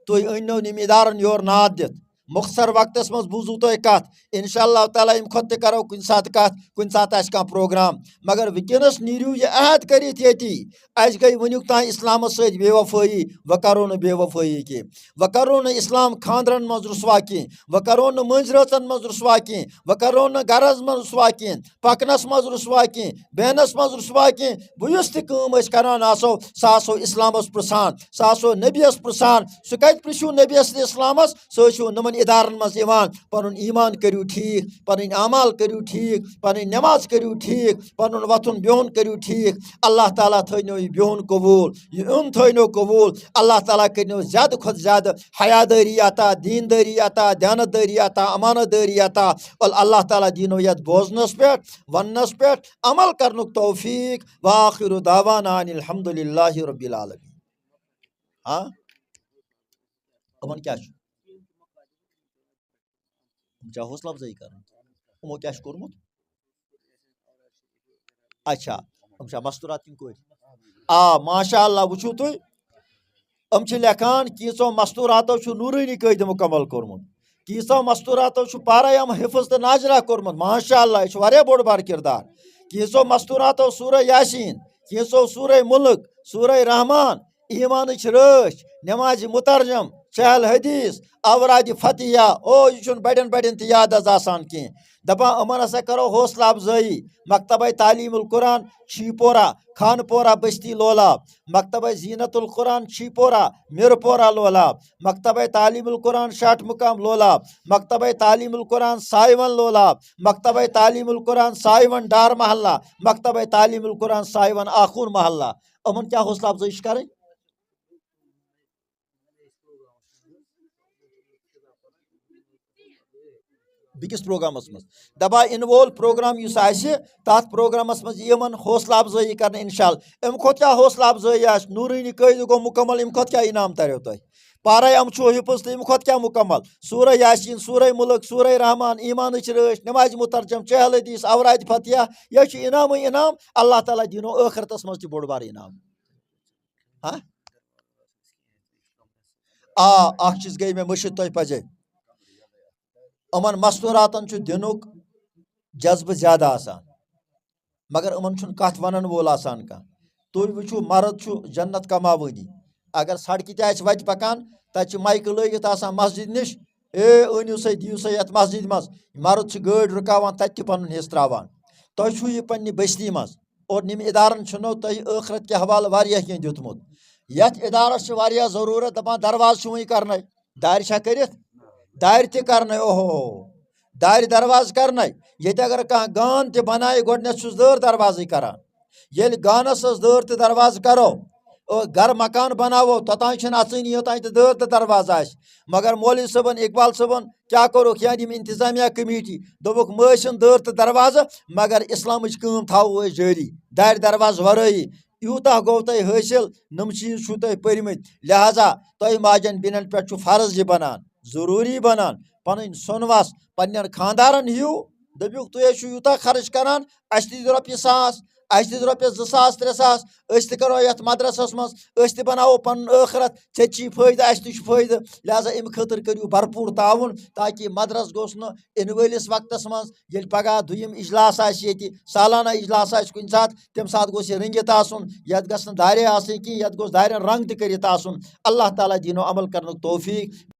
تُہۍ أنِو یِم ادارن یور ناد دِتھ مختصر وقتس مز بوٗزوٕ تۄہہِ کتھ انشاء اللہ تعالیٰ امہِ کھۄتہٕ تہِ کرو کُنہِ ساتہٕ کتھ کُنہِ ساتہٕ آسہِ کانٛہہ پروگرام مگر وٕنکیٚنس نیٖرِو یہِ عہد کٔرِتھ ییٚتی اَسہِ گٔے وٕنیُک تانۍ اسلامس سۭتۍ بے وفٲیی وۄنۍ کرو نہٕ بے وفٲیی کینٛہہ وۄنۍ کرو نہٕ اسلام خاندرن منٛز رُسوا کینٛہہ وۄنۍ کرو نہٕ مٔنٛزۍ رٲژن منٛز رُسوا کینٛہہ وۄنۍ کرو نہٕ گرس منٛز رُسوا کینٛہہ پکنس منٛز رُسوا کینٛہہ بیہنس منٛز رُسوا کینٛہہ بہٕ یُس تہِ کٲم أسۍ کران آسو سُہ آسو اسلامس پرژھان سُہ آسو نبیس پرژھان سُہ کتہِ پرژھِو نبیس تہٕ اسلامس سُہ ٲسِو نمن ادارن منٛز یِوان پنُن ایمان کٔرِو ٹھیٖک پنٕنۍ اعمال کٔرِو ٹھیٖک پنٕنۍ نٮ۪ماز کٔرِو ٹھیٖک پنُن وۄتھُن بِہُن کٔرِو ٹھیٖک اللہ تعالیٰ تھٲینو یہِ بِہُن قبوٗل یہِ یُن تھٲینو قبوٗل اللہ تعالیٰ کٔرنو زیادٕ کھۄتہٕ زیادٕ حیادٲری عطا دیٖندٲری عطا دیانتدٲری عطا امانت دٲری عطا اللہ تعالیٰ دیٖنو یتھ بوزنس پٮ۪ٹھ وننس پٮ۪ٹھ عمل کرنُک توفیٖق وآخِرُ دعوانا ان الحمدُ للہ رب العالمین یِمن کیٛاہ چھُ حوصلہ افزٲیی کرٕنۍ یِمو کیٛاہ چھُ کوٚرمُت اچھا یِم چھا مستوٗرات کِنہٕ کورِ ماشاء اللہ وٕچھِو تُہۍ یِم چھِ لیکھان کینٛژو مستوٗراتو چھُ نوٗرٲنی قٲیدٕ مُکمل کوٚرمُت کینٛژو مستوٗراتو چھُ پارایام حفظ تہٕ ناظرہ کوٚرمُت ماشاء اللہ یہِ چھُ واریاہ بوٚڑ بار کِردار کینٛژو مستوٗراتو سورہ یاسیٖن کینٛژو سورہ مُلک سورہ رحمان ایمانٕچ رٲچھ نٮ۪مازِ مُترجم چہل حدیث اورادِ فتحیہ یہِ چھُنہٕ بڑٮ۪ن بڑٮ۪ن تہِ یاد حظ آسان کینٛہہ دپان یِمن ہسا کرو حوصلہ افزٲیی مکتبہ تعلیٖم القرآن چھیٖپورہ خانہٕ پورہ بستی لولاب مکتبہ زینت القرآن چھیٖپورہ مِرٕ پورہ لولاب مکتبہ تعلیٖم القرآن شاٹ مقام لولاب مکتبہ تعلیٖم القرآن سایون لولاب مکتبہ تعلیٖم القرآن سایون ڈار محلہ مکتبہ تعلیٖم القرآن سایون آخون محلہ یِمن کیٛاہ حوصلہ افزٲیی چھِ کرٕنۍ بیٚکِس پروگرامس منٛز دپان اِنہٕ وول پروگرام یُس آسہِ تتھ پروگرامس منٛز یِمن حوصلہ افزٲیی کرنہٕ انشاء اللہ امہِ کھۄتہٕ کیٛاہ حوصلہ افزٲیی آسہِ نوٗرٲنی قٲیدٕ گوٚو مُکمل امہِ کھۄتہٕ کیٛاہ انعام تریو تۄہہِ پارایام چھُو حِفظ تہٕ امہِ کھۄتہٕ کیٛاہ مُکمل سورہ یاسیٖن سورہ مُلک سورہ رحمان ایمانٕچ رٲچھ نٮ۪مازِ مُترجم چہل حدیث اورادِ فتحیہ یہِ چھُ انعامٕے انعام اللہ تعالیٰ دیٖنو ٲخرتس منٛز تہِ بوٚڑ بار انعام اکھ چیٖز گٔے مےٚ مٔشِد تۄہہِ پزے یِمن مستوٗراتن چھُ دِنُک جذبہٕ زیادٕ آسان مگر یِمن چھُنہٕ کتھ ونن وول آسان کانٛہہ تُہۍ وٕچھِو مرد چھُ جنت کماوٲنی اگر سڑکہِ تہِ آسہِ وتہِ پکان تتہِ چھِ مایکہٕ لٲگِتھ آسان مسجد نِش أنِو سا دِیِو سا یتھ مسجد منٛز مرد چھِ گٲڑۍ رُکاوان تتہِ تہِ پنُن حصہٕ تراوان تۄہہِ چھُو یہِ پننہِ بستی منٛز اور یِم ادارن چھُنو تۄہہِ ٲخرت کہِ حوالہٕ واریاہ کینٛہہ دیُتمُت یتھ ادارس چھِ واریاہ ضروٗرت دپان دروازٕ چھُ وٕنہِ کرنے دارِ چھا کٔرِتھ دارِ تہِ کرنے اوہو دارِ دروازٕ کرنے ییٚتہِ اگر کانٛہہ گان تہِ بنایہِ گۄڈنٮ۪تھ چھُس دٲر دروازٕے کران ییٚلہِ گانس ٲس دٲر تہٕ دروازٕ کرو گرٕ مکان بناوو توٚتانۍ چھِنہٕ اژٲنی یوٚتانۍ تہٕ دٲر تہٕ دروازٕ آسہِ مگر مولوی صٲبن اقبال صٲبن کیٛاہ کوٚرُکھ یعنی یِم انتظامیہ کمیٹی دوٚپُکھ مہٕ ٲسِن دٲر تہٕ دروازٕ مگر اسلامٕچ کٲم تھاوو أسۍ جٲری دارِ دروازٕ ورٲیی یوٗتاہ گوٚو تۄہہِ حٲصِل نُم چیٖز چھُو تۄہہِ پٔرمٕتۍ لہذا تۄہہِ ماجٮ۪ن بیٚنٮ۪ن پٮ۪ٹھ چھُ فرض یہِ بنان ضروٗری بنان پنٕنۍ سۄن وس پننٮ۪ن خانٛدارن ہِیِو دٔپِوُکھ تُہۍ حظ چھِو یوٗتاہ خرٕچ کران اَسہِ تہِ دِ رۄپیہِ 1,000 اَسہِ دِ رۄپیس 2,000 3,000 أسۍ تہِ کرو یتھ مدرسس منٛز أسۍ تہِ بناوو پنُن ٲخرت ژےٚ تہِ چھی فٲیدٕ اَسہِ تہِ چھُ فٲیدٕ لہذا امہِ خٲطرٕ کٔرِو بھرپوٗر تعاوُن تاکہِ مدرس گوٚژھ نہٕ یِنہٕ وٲلِس وقتس منٛز ییٚلہِ پگاہ دوٚیِم اجلاس آسہِ ییٚتہِ سالانہ اجلاس آسہِ کُنہِ ساتہٕ تمہِ ساتہٕ گوٚژھ یہِ رٔنگِتھ آسُن یتھ گژھِ نہٕ دارے آسٕنۍ کینٛہہ یتھ گوٚژھ دارٮ۪ن رنٛگ تہِ کٔرِتھ آسُن اللہ تعالیٰ دیٖنو عمل کرنُک توفیٖق